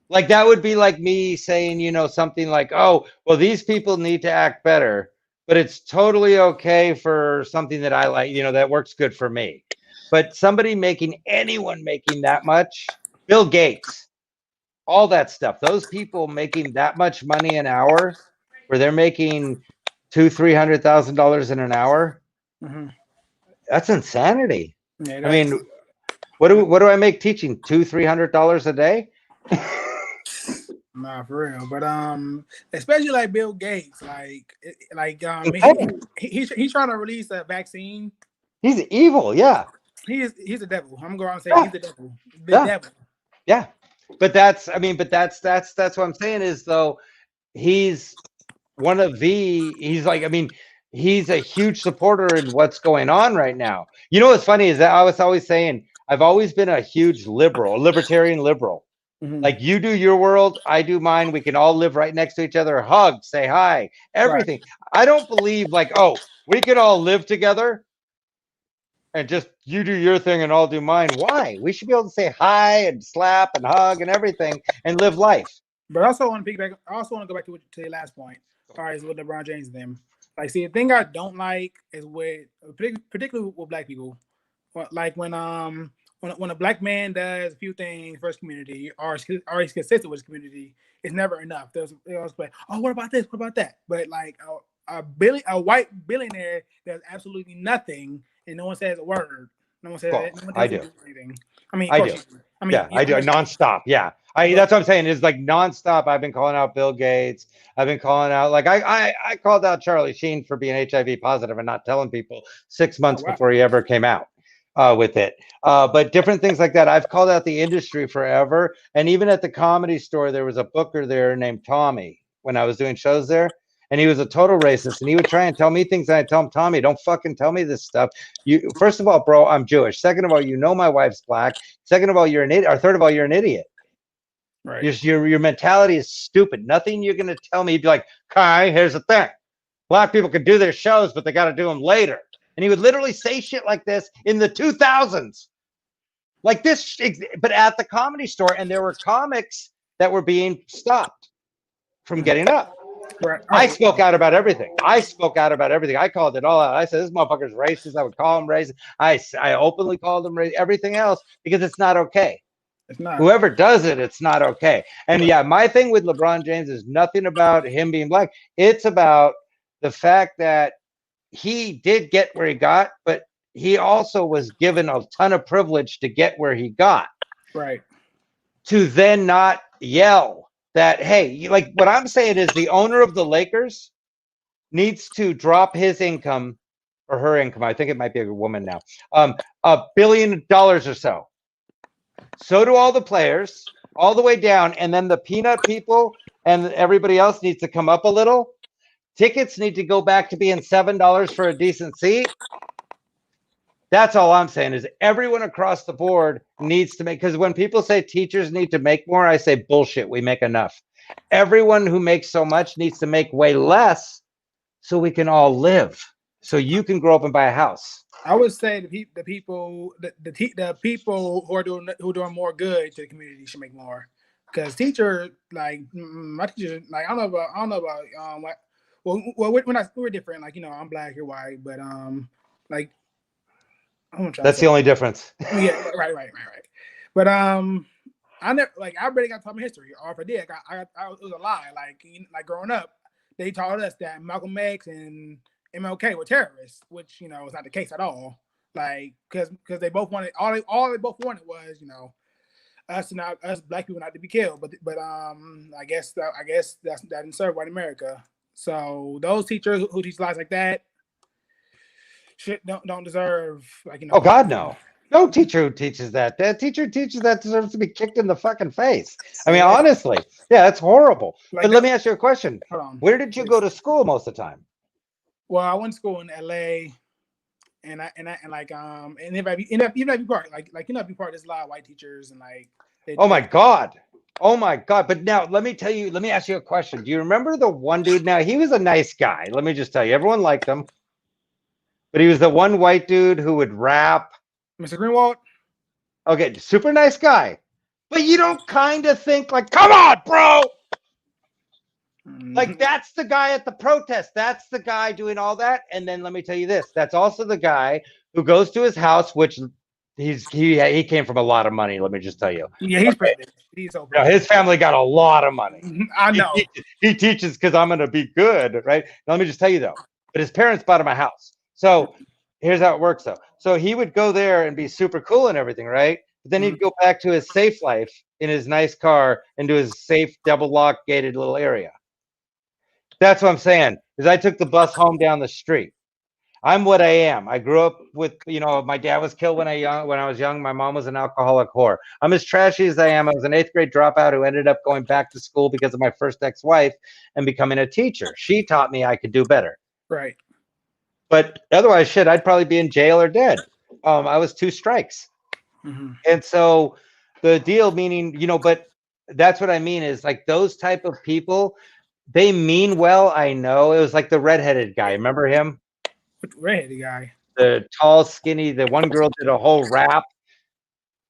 like that would be like me saying, you know, something like, oh, well, these people need to act better. but it's totally okay for something that I like, that works good for me. But anyone making that much, Bill Gates, all that stuff, those people making that much money an hour, where they're making $200,000-300,000 in an hour, Hmm. that's insanity. Yeah, I that's. mean, what do I make teaching? $200-300 a day? Nah, for real. But especially like Bill Gates, Insane. he's trying to release a vaccine. He's evil. Yeah. He's the devil. I'm going to say Yeah. he's the devil. The Yeah. devil. Yeah. But that's what I'm saying is, though, he's he's like, he's a huge supporter in what's going on right now. What's funny is that I was always saying, I've always been a huge libertarian liberal. Mm-hmm. Like, you do your world, I do mine. We can all live right next to each other, hug, say hi, Right. everything. I don't believe like, oh, we could all live together and just you do your thing and I'll do mine. Why? We should be able to say hi and slap and hug and everything and live life. But I also want to piggyback. I also want to go back to your last point. All right, is with LeBron James and them. Like, see, the thing I don't like is with particularly with black people. Like when a black man does a few things for his community, or he's consistent with his community, it's never enough. They always like, oh, what about this? What about that? But like a white billionaire does absolutely nothing, and no one says a word. No one says Well, no one I tells him do. to do anything. I mean, of I course, do. I mean, Yeah, I do. Nonstop. Yeah. That's what I'm saying. Is like nonstop. I've been calling out Bill Gates. I've been calling out, like, I called out Charlie Sheen for being HIV positive and not telling people 6 months wow. before he ever came out with it. But different things like that. I've called out the industry forever. And even at the Comedy Store, there was a booker there named Tommy when I was doing shows there. And he was a total racist, and he would try and tell me things. And I tell him, Tommy, don't fucking tell me this stuff. First of all, bro, I'm Jewish. Second of all, my wife's black. Second of all, you're an idiot. Or third of all, you're an idiot. Right. Your mentality is stupid. Nothing you're gonna tell me. You'd be like, Kai, here's the thing. Black people can do their shows, but they got to do them later. And he would literally say shit like this in the 2000s, like this, but at the Comedy Store, and there were comics that were being stopped from getting up. Right. I spoke out about everything. I called it all out. I said, this motherfucker's racist. I would call him racist. I openly called him racist, everything else, because it's not okay. It's not. Whoever does it, it's not okay. And yeah, my thing with LeBron James is nothing about him being black. It's about the fact that he did get where he got, but he also was given a ton of privilege to get where he got. Right. To then not yell that, hey, like, what I'm saying is the owner of the Lakers needs to drop his income, or her income. I think it might be a woman now. $1 billion or so. So do all the players, all the way down, and then the peanut people and everybody else needs to come up a little. Tickets need to go back to being $7 for a decent seat. That's all I'm saying, is everyone across the board needs to make, because when people say teachers need to make more, I say bullshit. We make enough. Everyone who makes so much needs to make way less so we can all live. So you can grow up and buy a house. I would say the people who are doing more good to the community should make more, because teacher, like my teacher, like I don't know about we're different, like, I'm black, you're white, but like that's the only difference. Yeah, right. But I barely got taught my history, or if I did, it was a lie. Like growing up, they taught us that Malcolm X and MLK were terrorists, which is not the case at all. Like, because they both wanted all they both wanted was us black people not to be killed. But I guess that didn't serve white America. So those teachers who teach lies like that don't deserve, like, Oh God, no. No teacher who teaches that. That teacher teaches that deserves to be kicked in the fucking face. I mean, honestly, yeah, that's horrible. But let me ask you a question. Hold on. Where did you go to school most of the time? Well, I went to school in LA, and if you part there's a lot of white teachers, and like. Oh my God. But now let me ask you a question. Do you remember the one dude? Now, he was a nice guy. Let me just tell you, everyone liked him. But he was the one white dude who would rap. Mr. Greenwald? Okay, super nice guy. But you don't kind of think like, come on, bro. Like, that's the guy at the protest. That's the guy doing all that. And then let me tell you this. That's also the guy who goes to his house, which he came from a lot of money. Let me just tell you. Yeah, he's privileged. He's so Yeah, privileged. his family got a lot of money. I know. He teaches because I'm going to be good, right? Now, let me just tell you though. But his parents bought him a house. So here's how it works though. So he would go there and be super cool and everything, right? But then he'd go back to his safe life in his nice car into his safe double lock gated little area. That's what I'm saying. Is I took the bus home down the street. I'm what I am. I grew up with, my dad was killed when I was young. My mom was an alcoholic whore. I'm as trashy as I am. I was an 8th grade dropout who ended up going back to school because of my first ex-wife and becoming a teacher. She taught me I could do better. Right. But otherwise, shit, I'd probably be in jail or dead. I was 2 strikes. And so the deal meaning, but that's what I mean is like those type of people, they mean well. I know. It was like the redheaded guy. Remember him? Redheaded guy. The tall, skinny, the one girl did a whole rap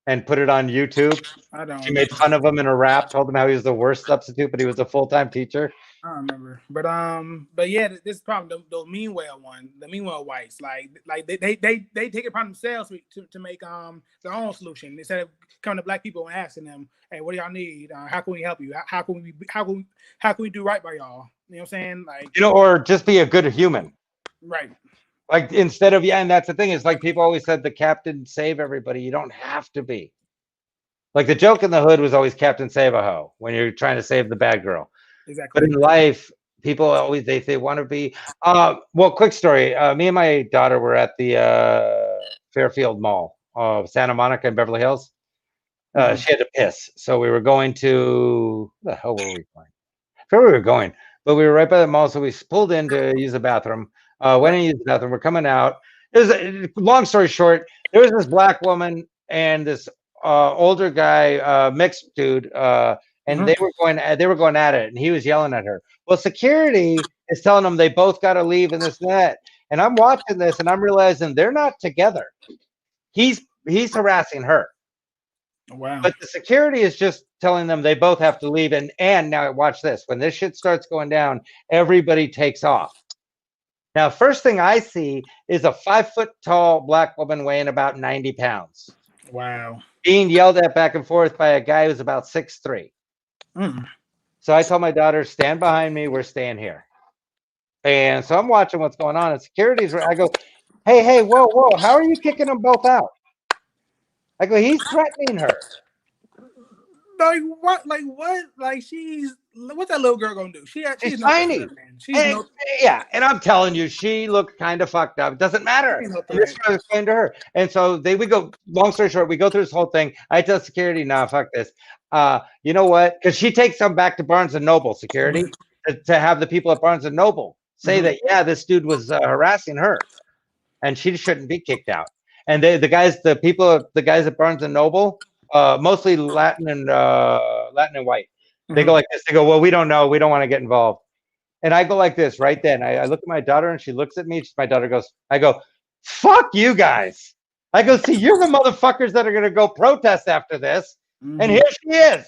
and put it on YouTube. I don't. She made fun of him in a rap, told him how he was the worst substitute, but he was a full-time teacher. I don't remember, but yeah, this problem the Meanwhile one, the Meanwhile whites, like they take it upon themselves to make their own solution instead of coming to black people and asking them, hey, what do y'all need? How can we help you? How can we do right by y'all? You know what I'm saying? Like, or just be a good human. Right. Like instead of and that's the thing is like people always said the captain save everybody. You don't have to be. Like the joke in the hood was always Captain Save a Ho when you're trying to save the bad girl. Exactly. But in life, people always they want to be. Well, quick story. Me and my daughter were at the Fairfield Mall of Santa Monica in Beverly Hills. She had to piss, so we were going to. Where the hell were we going? I forget where we were going, but we were right by the mall, so we pulled in to use the bathroom. Went in to use the bathroom. We're coming out. Long story short, there was this black woman and this older guy, mixed dude. And they were going at it, and he was yelling at her. Well, security is telling them they both got to leave and this and that. And I'm watching this, and I'm realizing they're not together. He's harassing her. Wow. But the security is just telling them they both have to leave. And now watch this. When this shit starts going down, everybody takes off. Now, first thing I see is a 5-foot-tall black woman weighing about 90 pounds. Wow. Being yelled at back and forth by a guy who's about 6'3". So I told my daughter, stand behind me. We're staying here. And so I'm watching what's going on. And security's, I go, hey, whoa. How are you kicking them both out? I go, he's threatening her. Like what? Like what's that little girl gonna do? She's tiny. Yeah, and I'm telling you, she looked kind of fucked up. It doesn't matter. This was explained to her. And so we go, long story short, we go through this whole thing. I tell security, nah, fuck this. You know what? Because she takes them back to Barnes & Noble, security, to have the people at Barnes & Noble say that, yeah, this dude was harassing her. And she shouldn't be kicked out. And the guys at Barnes & Noble, mostly Latin and white. They go like this. They go, well, we don't know. We don't want to get involved. And I go like this right then. I look at my daughter and she looks at me. My daughter goes, I go, fuck you guys. I go, see, you're the motherfuckers that are going to go protest after this. And here she is.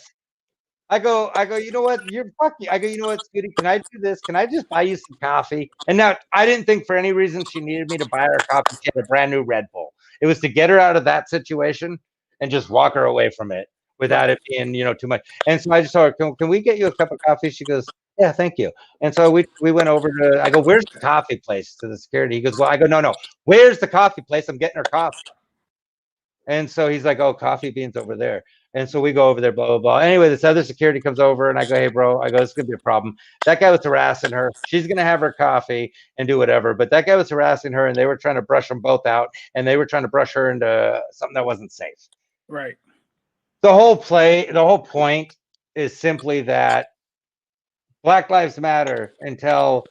I go, you know what? You're fucking. I go, you know what, Scooty? Can I do this? Can I just buy you some coffee? And now I didn't think for any reason she needed me to buy her coffee. She had a brand new Red Bull. It was to get her out of that situation and just walk her away from it without it being, too much. And so I just told her, can we get you a cup of coffee? She goes, yeah, thank you. And so we went over to, I go, where's the coffee place, to the security? He goes, well, I go, no, where's the coffee place? I'm getting her coffee. And so he's like, oh, coffee beans over there. And so we go over there, blah, blah, blah. Anyway, this other security comes over and I go, hey, bro, I go, this is going to be a problem. That guy was harassing her. She's going to have her coffee and do whatever. But that guy was harassing her and they were trying to brush them both out. And they were trying to brush her into something that wasn't safe. Right. The whole point is simply that Black Lives Matter until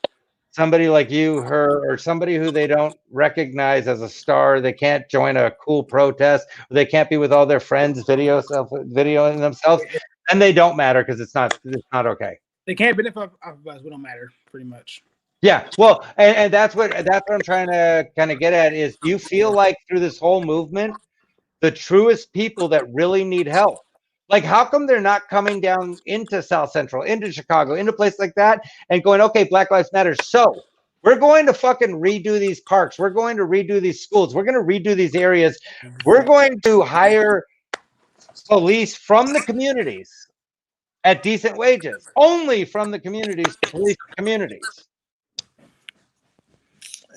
somebody like you, her, or somebody who they don't recognize as a star, they can't join a cool protest, they can't be with all their friends videoing themselves, and they don't matter because it's not okay. They can't benefit off of us. We don't matter, pretty much. Yeah, well, and that's what I'm trying to kind of get at is, do you feel like through this whole movement, the truest people that really need help Like, how come they're not coming down into South Central, into Chicago, into places like that, and going, okay, Black Lives Matter. So we're going to fucking redo these parks. We're going to redo these schools. We're going to redo these areas. We're going to hire police from the communities at decent wages, only from the communities to police the communities.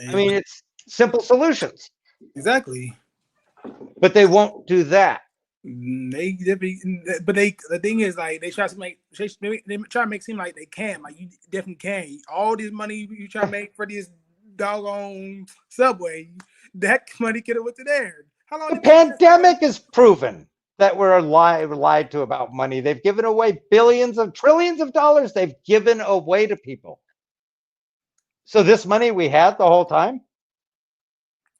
I mean, it's simple solutions. Exactly. But they won't do that. The thing is, like, they try to make it seem like they can. Like, you definitely can. All this money you try to make for this doggone subway, that money could have went to there. How long? The pandemic is proven that we're lied to about money. They've given away trillions of dollars. They've given away to people. So this money we had the whole time.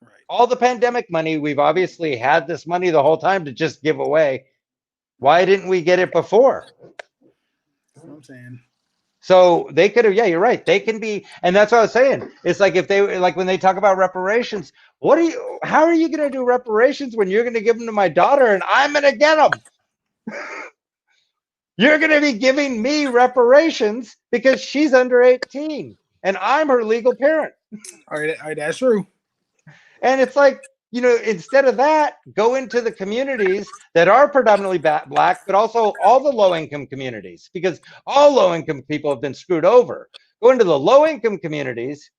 Right. All the pandemic money, we've obviously had this money the whole time to just give away. Why didn't we get it before? That's what I'm saying. So they could have, yeah, you're right. They can be, and that's what I was saying. It's like if they, like when they talk about reparations, how are you going to do reparations when you're going to give them to my daughter and I'm going to get them? You're going to be giving me reparations because she's under 18 and I'm her legal parent. All right, that's true. And it's like, you know, instead of that, go into the communities that are predominantly Black, but also all the low-income communities, because all low-income people have been screwed over. Go into the low-income communities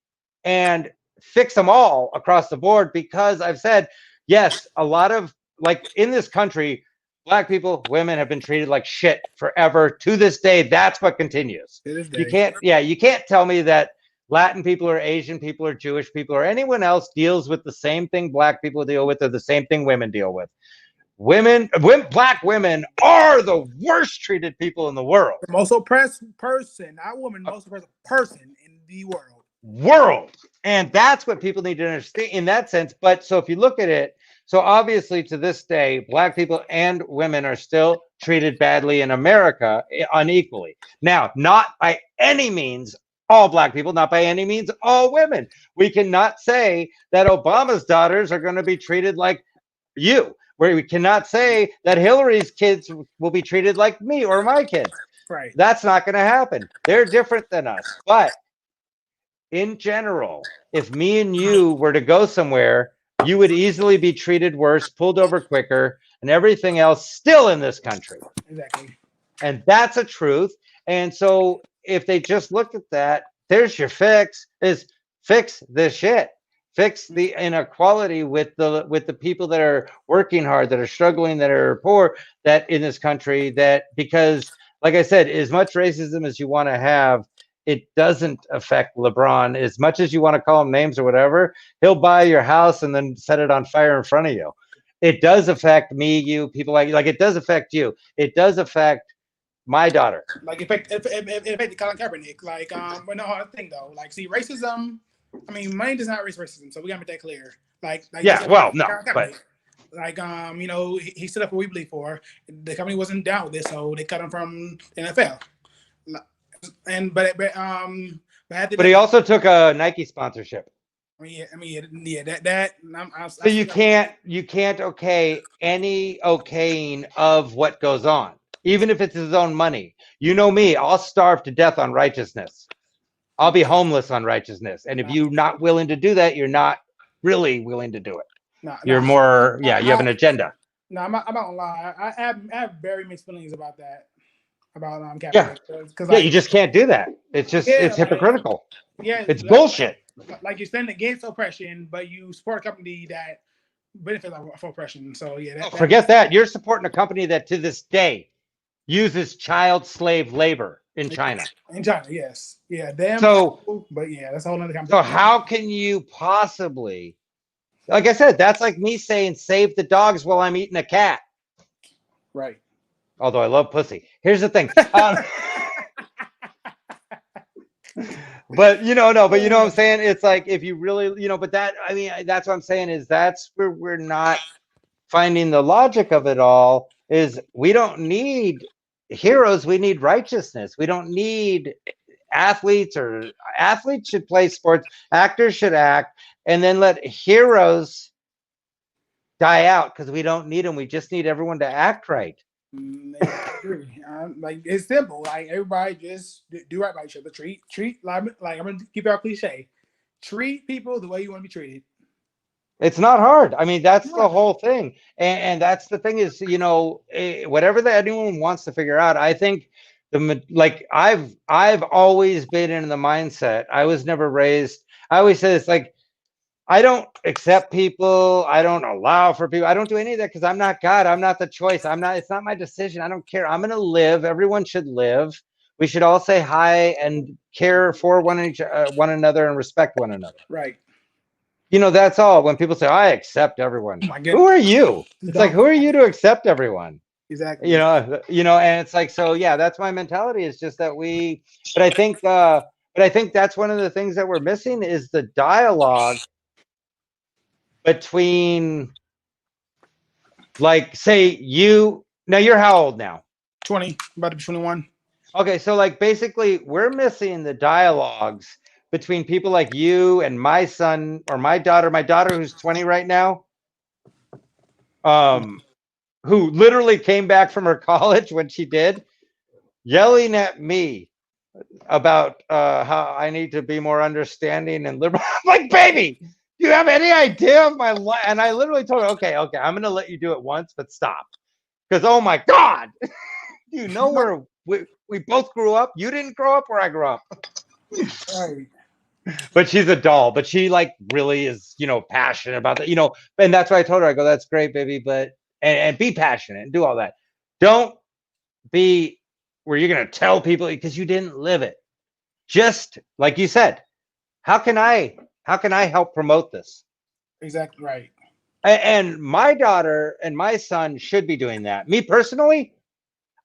and fix them all across the board, because I've said, yes, a lot of, like, in this country, Black people, women have been treated like shit forever. To this day, that's what continues. You can't tell me that Latin people or Asian people or Jewish people or anyone else deals with the same thing Black people deal with or the same thing women deal with. Black women are the worst treated people in the world. The most oppressed person, not woman, most oppressed person in the world. And that's what people need to understand in that sense. But so if you look at it, so obviously to this day, Black people and women are still treated badly in America unequally. Now, not by any means all Black people, not by any means all women. We cannot say that Obama's daughters are going to be treated like you. We cannot say that Hillary's kids will be treated like me or my kids. Right. That's not going to happen. They're different than us. But in general, if me and you were to go somewhere, you would easily be treated worse, pulled over quicker, and everything else still in this country. Exactly. And that's a truth. And so if they just look at that, there's your fix, is fix this shit. Fix the inequality with the people that are working hard, that are struggling, that are poor, that in this country, that because, like I said, as much racism as you want to have, it doesn't affect LeBron. As much as you want to call him names or whatever, he'll buy your house and then set it on fire in front of you. It does affect me, you, people like it does affect you. It does affect my daughter. Like it affected Colin Kaepernick. Like but no hard thing though. Like see racism. I mean, money does not erase racism, so we gotta make that clear. Like yeah, well, no, but like you know, he stood up for what we believe for. The company wasn't down with this, so they cut him from the NFL. And but he also took a Nike sponsorship. That. So you can't okay any okaying of what goes on, even if it's his own money. You know me, I'll starve to death on righteousness. I'll be homeless on righteousance. And if you're not willing to do that, you're not really willing to do it. You have an agenda. No, I'm not gonna lie. I have very mixed feelings about that. About Kaepernick. Yeah, you just can't do that. It's just it's hypocritical. Yeah, it's bullshit. Like you stand against oppression, but you support a company that benefits from oppression. So yeah, forget that. You're supporting a company that to this day uses child slave labor in China. In China, yes. Yeah, damn. So, but yeah, that's a whole other conversation. So how can you possibly, like I said, that's like me saying save the dogs while I'm eating a cat. Right. Although I love pussy. Here's the thing. But you know what I'm saying? It's like if you really, but that, I mean, that's what I'm saying is that's where we're not finding the logic of it all is we don't need heroes, we need righteousness. We don't need athletes should play sports, actors should act, and then let heroes die out because we don't need them. We just need everyone to act right. I agree. Like it's simple. Like everybody just do right by each other. Treat like I'm gonna keep it our cliche. Treat people the way you want to be treated. It's not hard. I mean, that's the Right. whole thing. And that's the thing is, whatever that anyone wants to figure out, I think like I've always been in the mindset. I was never raised. I always say it's like I don't accept people. I don't allow for people. I don't do any of that because I'm not God. I'm not the choice. I'm not. It's not my decision. I don't care. I'm gonna live. Everyone should live. We should all say hi and care for one another and respect one another. Right. That's all. When people say, I accept everyone, Oh my who goodness. are you? It's like, who are you to accept everyone? Exactly. And it's like, so yeah, that's my mentality. It's just that but I think that's one of the things that we're missing is the dialogue between, like, say now you're how old now? 20, about to be 21. Okay, so like basically we're missing the dialogues between people like you and my son or my daughter who's 20 right now, who literally came back from her college when she did, yelling at me about how I need to be more understanding and liberal. I'm like, baby, do you have any idea of my life? And I literally told her, okay, I'm going to let you do it once, but stop. Because, oh my God, do you know where we both grew up? You didn't grow up where I grew up. Right. But she's a doll, but she like really is, passionate about that, and that's why I told her, I go, that's great, baby, but, and be passionate and do all that. Don't be where you're going to tell people because you didn't live it. Just like you said, how can I help promote this? Exactly. Right. And my daughter and my son should be doing that. Me personally,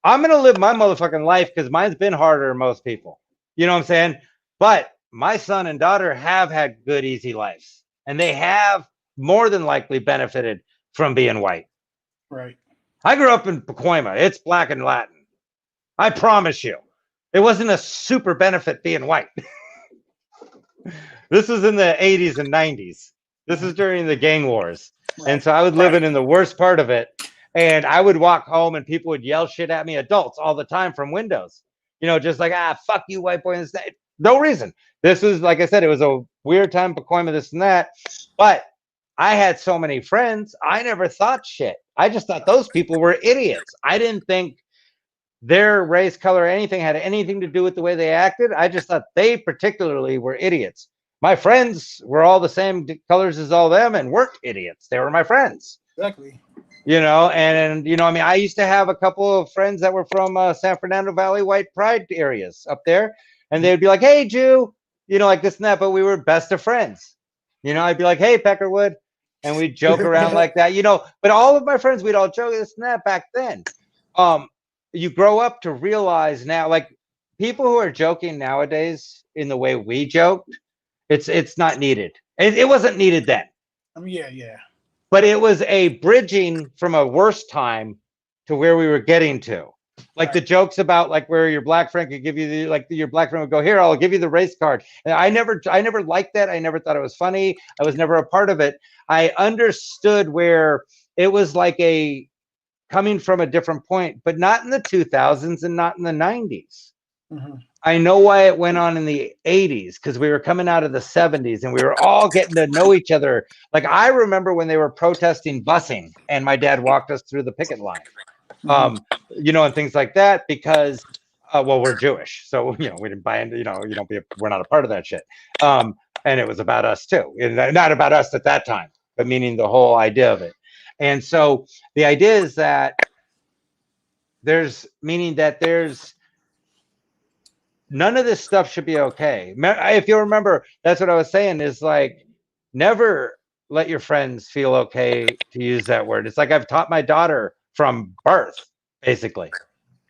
I'm going to live my motherfucking life because mine's been harder than most people. You know what I'm saying? But my son and daughter have had good, easy lives. And they have more than likely benefited from being white. Right. I grew up in Pacoima. It's Black and Latin. I promise you. It wasn't a super benefit being white. This was in the 80s and 90s. This is during the gang wars. Right. And so I was living in the worst part of it. And I would walk home and people would yell shit at me, adults, all the time from windows. Just like, fuck you, white boy. No reason. This was, like I said, it was a weird time, Pacoima, this and that. But I had so many friends, I never thought shit. I just thought those people were idiots. I didn't think their race, color, anything had anything to do with the way they acted. I just thought they particularly were idiots. My friends were all the same colors as all them and weren't idiots. They were my friends. Exactly. I used to have a couple of friends that were from San Fernando Valley white pride areas up there. And they'd be like, hey, Jew, like this and that. But we were best of friends. I'd be like, hey, Peckerwood. And we'd joke around like that, But all of my friends, we'd all joke this and that back then. You grow up to realize now, like people who are joking nowadays in the way we joked, it's not needed. It wasn't needed then. Yeah. But it was a bridging from a worse time to where we were getting to. Like the jokes about like where your black friend could give you your black friend would go, here, I'll give you the race card. And I never liked that. I never thought it was funny. I was never a part of it. I understood where it was like coming from a different point, but not in the 2000s and not in the 90s. Mm-hmm. I know why it went on in the 80s because we were coming out of the 70s and we were all getting to know each other. Like I remember when they were protesting busing and my dad walked us through the picket line, and things like that because, we're Jewish. So, we didn't buy into, we're not a part of that shit. And it was about us too. Not about us at that time, but meaning the whole idea of it. And so the idea is that there's none of this stuff should be okay. If you remember, that's what I was saying is like, never let your friends feel okay to use that word. It's like I've taught my daughter from birth, basically.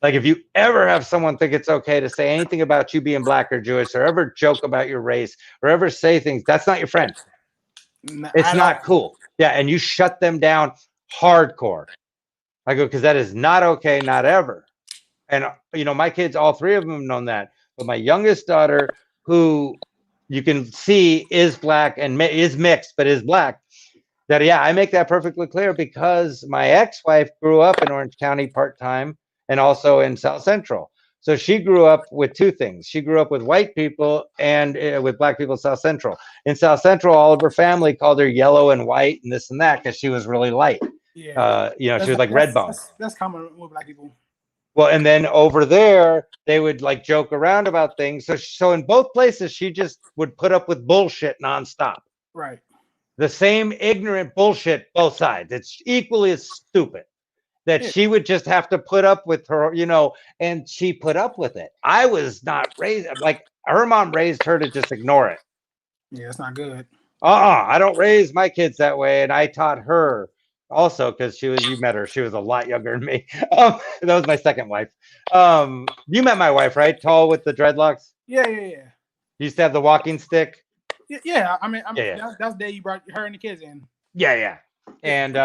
Like if you ever have someone think it's okay to say anything about you being black or Jewish or ever joke about your race or ever say things, that's not your friend. It's not cool. Yeah, and you shut them down hardcore. I go, because that is not okay, not ever. And, my kids, all three of them have known that. But my youngest daughter, who you can see is black and is mixed, but is black, That yeah, I make that perfectly clear because my ex-wife grew up in Orange County part-time and also in South Central. So she grew up with two things. She grew up with white people and with black people in South Central. In South Central, all of her family called her yellow and white and this and that because she was really light. Yeah, She was like Redbone. That's common with black people. Well, and then over there, they would like joke around about things. So in both places, she just would put up with bullshit nonstop. Right. The same ignorant bullshit, both sides. It's equally as stupid that Yeah. she would just have to put up with her, and she put up with it. I was not raised like her mom raised her to just ignore it. Yeah, it's not good. I don't raise my kids that way. And I taught her also because you met her. She was a lot younger than me. That was my second wife. You met my wife, right? Tall with the dreadlocks. Yeah. You used to have the walking stick. Yeah. I mean, Yeah. that's the day you brought her and the kids in. Yeah. And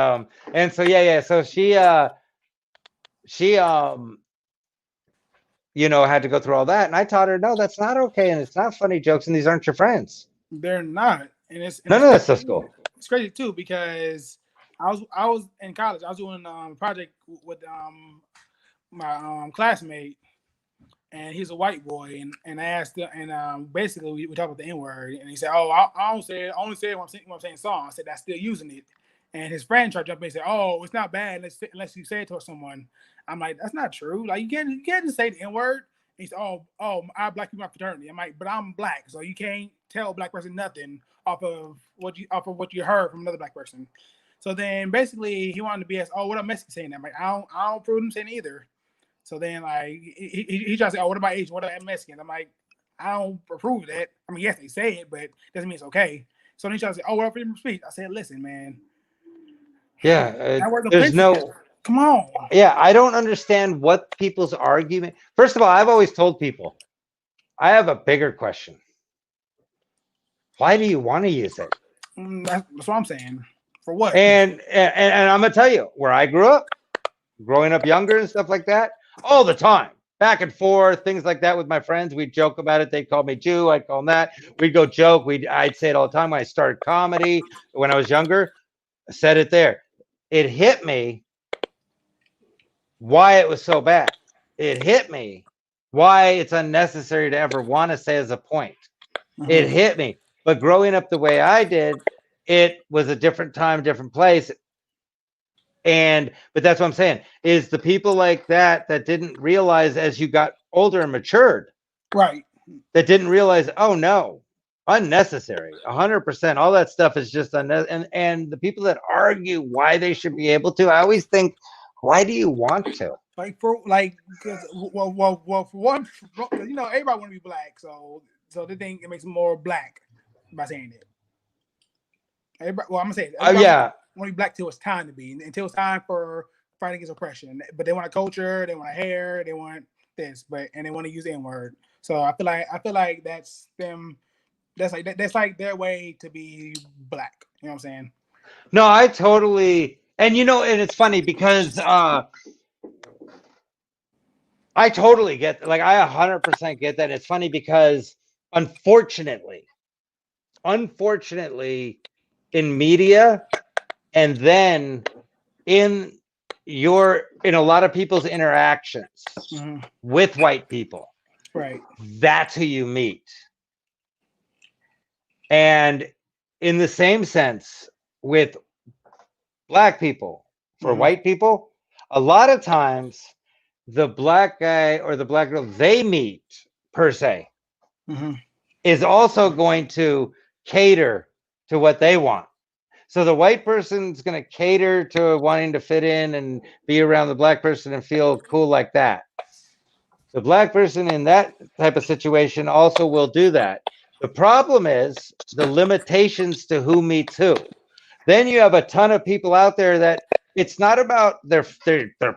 so yeah. So she had to go through all that, and I taught her, no, that's not okay, and it's not funny jokes, and these aren't your friends. They're not, and None of that stuff's cool. It's crazy too because I was in college. I was doing a project with my classmate, and he's a white boy, and I asked him, and basically we talked about the N word, and he said, "Oh, I don't say it. I only say it when I'm saying song." I said, "That's still using it." And his friend tried to jump in and say, "Oh, it's not bad unless you say it to someone." I'm like, "That's not true. Like you can't just say the N word." He said, "Oh, I black people my fraternity." I'm like, "But I'm black, so you can't tell a black person nothing off of what you heard from another black person." So then basically he wanted to be asked, "Oh, what am Mexican saying?" I'm like, "I don't prove him saying either." So then like he tried to say, "Oh, what about Asian? What about Mexican?" I'm like, "I don't approve that. I mean, yes, they say it, but doesn't mean it's okay." So then he tried to say, "Oh, well, freedom of speech." I said, "Listen, man. Yeah, there's no. Come on." Yeah, I don't understand what people's argument. First of all, I've always told people, I have a bigger question. Why do you want to use it? That's what I'm saying. For what? And I'm gonna tell you, where I grew up, growing up younger and stuff like that, all the time, back and forth, things like that with my friends. We'd joke about it. They called me Jew. I'd call them that. We'd go joke. I'd say it all the time when I started comedy when I was younger. I said it there. It hit me why it was so bad. It hit me why it's unnecessary to ever want to say as a point. Mm-hmm. It hit me. But growing up the way I did, it was a different time, different place. But that's what I'm saying, is the people like that didn't realize as you got older and matured, right? That didn't realize, oh no, unnecessary. 100%. All that stuff is just unnecessary. And the people that argue why they should be able to, I always think, why do you want to? For one, everybody want to be black, so they think it makes them more black by saying it. Everybody, I'm gonna say it. Yeah. Want to be black till it's time to be, until it's time for fighting against oppression. But they want a culture, they want a hair, they want this, and they want to use the N-word. So I feel like that's them. That's like their way to be black. You know what I'm saying? No, I totally. And and it's funny because I totally get, like, I 100% get that. It's funny because unfortunately, in media, and then in a lot of people's interactions with white people, right? That's who you meet. And in the same sense with black people, for white people, a lot of times the black guy or the black girl they meet, per se, is also going to cater to what they want. So the white person's going to cater to wanting to fit in and be around the black person and feel cool like that. The black person in that type of situation also will do that. The problem is the limitations to who meets who. Then you have a ton of people out there that it's not about they're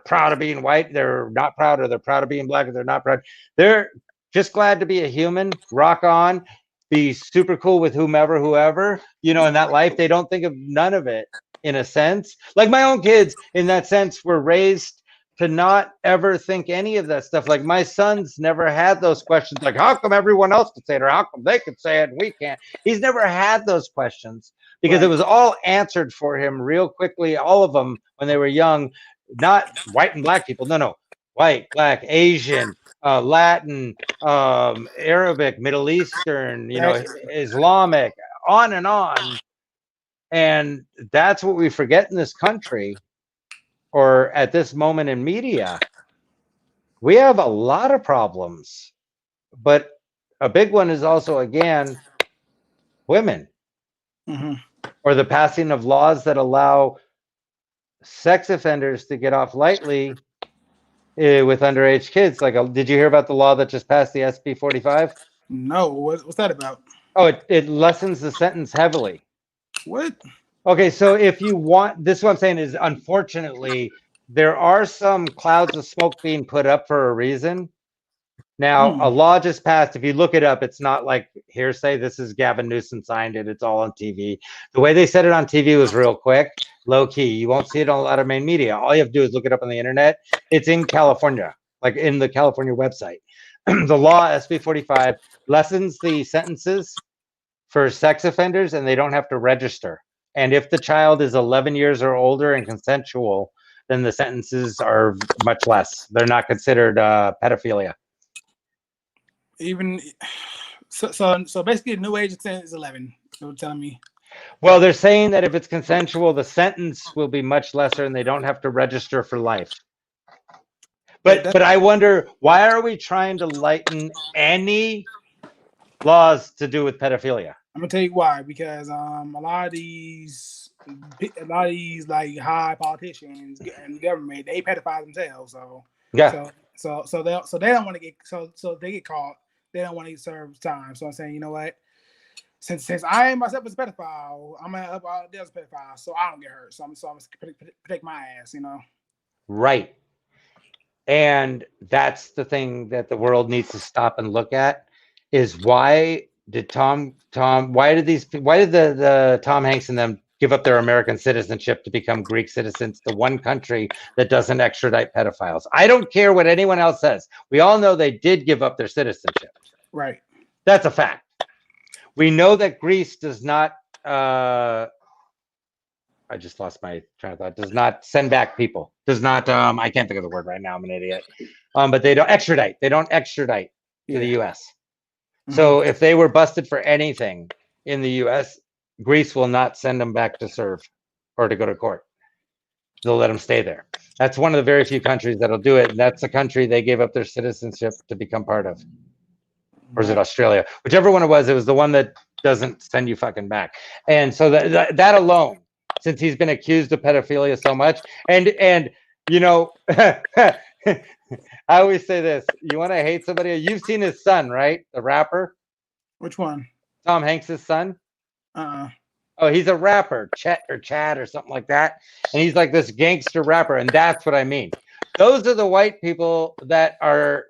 proud of being white, they're not proud, or they're proud of being black, or they're not proud. They're just glad to be a human, rock on, be super cool with whoever, in that life. They don't think of none of it, in a sense. Like my own kids, in that sense, were raised to not ever think any of that stuff. Like my son's never had those questions, like how come everyone else could say it, or how come they could say it and we can't? He's never had those questions because it was all answered for him real quickly, all of them when they were young. Not white and black people, no, white, black, Asian, Latin, Arabic, Middle Eastern, Islamic, on and on. And that's what we forget in this country, or at this moment in media. We have a lot of problems, but a big one is also, again, women, or the passing of laws that allow sex offenders to get off lightly with underage kids. Like, did you hear about the law that just passed, the SB 45? No, what's that about? Oh, it lessens the sentence heavily. What? Okay, so if you want, this is what I'm saying is, unfortunately, there are some clouds of smoke being put up for a reason. Now, a law just passed. If you look it up, it's not like hearsay. This is Gavin Newsom signed it. It's all on TV. The way they said it on TV was real quick, low key. You won't see it on a lot of main media. All you have to do is look it up on the internet. It's in California, like in the California website. The law, SB 45, lessens the sentences for sex offenders, and they don't have to register. And if the child is 11 years or older and consensual, then the sentences are much less. They're not considered pedophilia. Even so basically the new age is 11. You're telling me? Well, they're saying that if it's consensual, the sentence will be much lesser, and they don't have to register for life. But I wonder, why are we trying to lighten any laws to do with pedophilia? I'm gonna tell you why. Because a lot of these like high politicians and the government, they pedophile themselves. So yeah. So they don't want to get so they get caught. They don't want to serve time. So I'm saying, you know what? Since I myself was a pedophile, I'm gonna up all there's a pedophile, so I don't get hurt. So I'm gonna protect my ass, Right. And that's the thing that the world needs to stop and look at, is why did the Tom Hanks and them give up their American citizenship to become Greek citizens, the one country that doesn't extradite pedophiles? I don't care what anyone else says. We all know they did give up their citizenship. Right. That's a fact. We know that Greece does not, I just lost my train of thought, does not send back people. Does not, I can't think of the word right now, I'm an idiot. But they don't extradite. They don't extradite to the US. So if they were busted for anything in the US, Greece will not send them back to serve or to go to court. They'll let them stay there. That's one of the very few countries that'll do it. And that's the country they gave up their citizenship to become part of. Or is it Australia? Whichever one it was the one that doesn't send you fucking back. And so that alone, since he's been accused of pedophilia so much, and I always say this: you want to hate somebody? You've seen his son, right? The rapper. Which one? Tom Hanks' son. Oh, he's a rapper, Chet or Chad or something like that, and he's like this gangster rapper, and that's what I mean. Those are the white people that are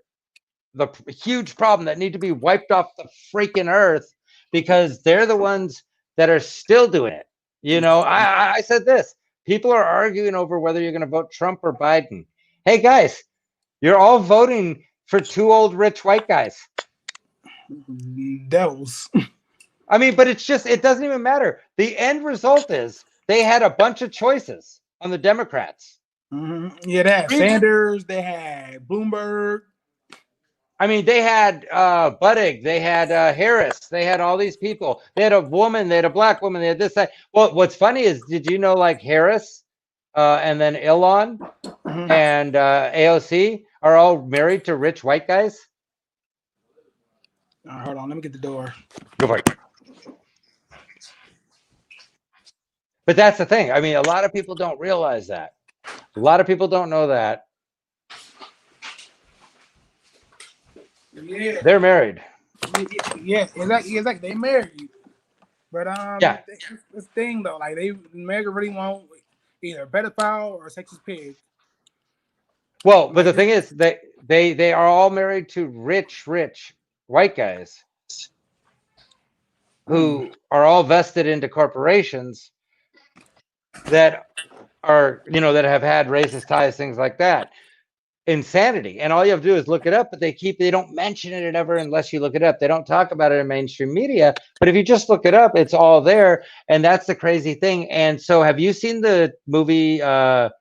the huge problem that need to be wiped off the freaking earth, because they're the ones that are still doing it. I said this: people are arguing over whether you're going to vote Trump or Biden. Hey guys, you're all voting for two old rich white guys. Devils. I mean, but it doesn't even matter. The end result is they had a bunch of choices on the Democrats. Yeah, they had Sanders, they had Bloomberg. I mean, they had Buttigieg, they had Harris, they had all these people. They had a woman, they had a black woman, they had this, that. Well, what's funny is, did you know, like Harris and then Elon and AOC are all married to rich white guys? Hold on, let me get the door. Go for it. But that's the thing. I mean, a lot of people don't realize that. A lot of people don't know that. Yeah, they're married. Yeah, exactly. They married, but yeah, this thing though, like America really want either a pedophile or a sexist pig. Well, but the thing is, they are all married to rich white guys who are all vested into corporations that are, that have had racist ties, things like that. insanity. And all you have to do is look it up, but they don't mention it ever unless you look it up. They don't talk about it in mainstream media, but if you just look it up, it's all there. And that's the crazy thing. And so have you seen the movie, The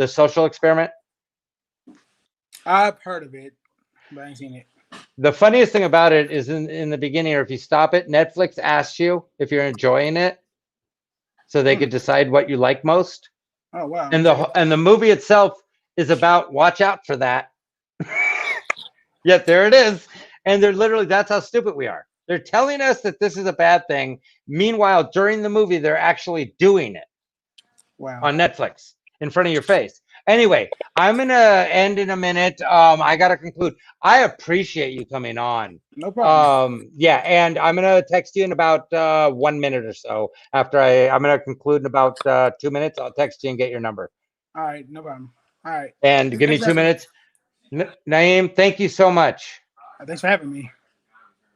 Social Experiment? I've heard of it, but I ain't seen it. The funniest thing about it is in the beginning, or if you stop it, Netflix asks you if you're enjoying it so they could decide what you like most. Oh wow! And the movie itself is about watch out for that. Yet there it is. And they're literally, that's how stupid we are. They're telling us that this is a bad thing. Meanwhile, during the movie, they're actually doing it. Wow. On Netflix in front of your face. Anyway, I'm going to end in a minute. I got to conclude. I appreciate you coming on. No problem. Yeah, and I'm going to text you in about 1 minute or so. After I'm going to conclude in about 2 minutes. I'll text you and get your number. All right, no problem. All right. And give me 2 minutes. Naeem, thank you so much. Thanks for having me.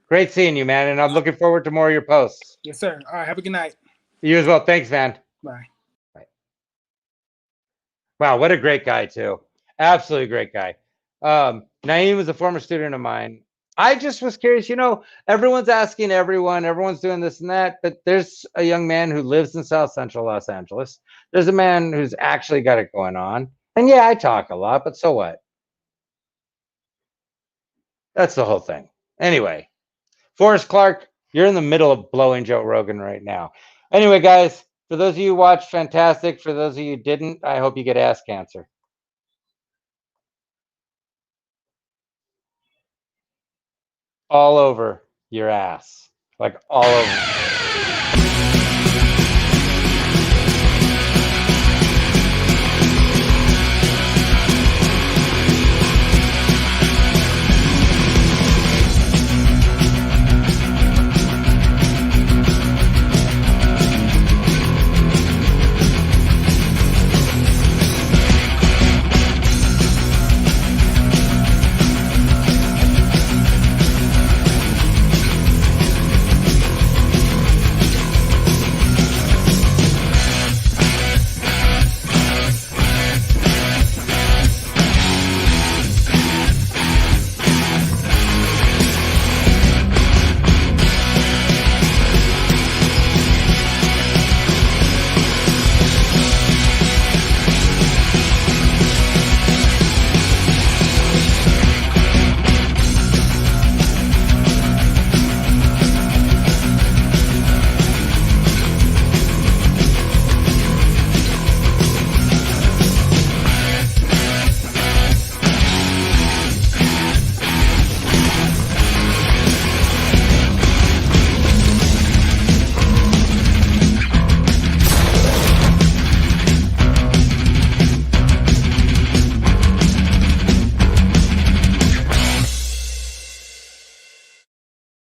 Great seeing you, man. And I'm looking forward to more of your posts. Yes, sir. All right, have a good night. You as well. Thanks, man. Bye. Wow, what a great guy, too. Absolutely great guy. Naeem was a former student of mine. I just was curious, everyone's asking everyone's doing this and that, but there's a young man who lives in South Central Los Angeles. There's a man who's actually got it going on. And yeah, I talk a lot, but so what? That's the whole thing. Anyway, Forrest Clark, you're in the middle of blowing Joe Rogan right now. Anyway, guys, for those of you who watched, fantastic. For those of you who didn't, I hope you get ass cancer. All over your ass. Like all over.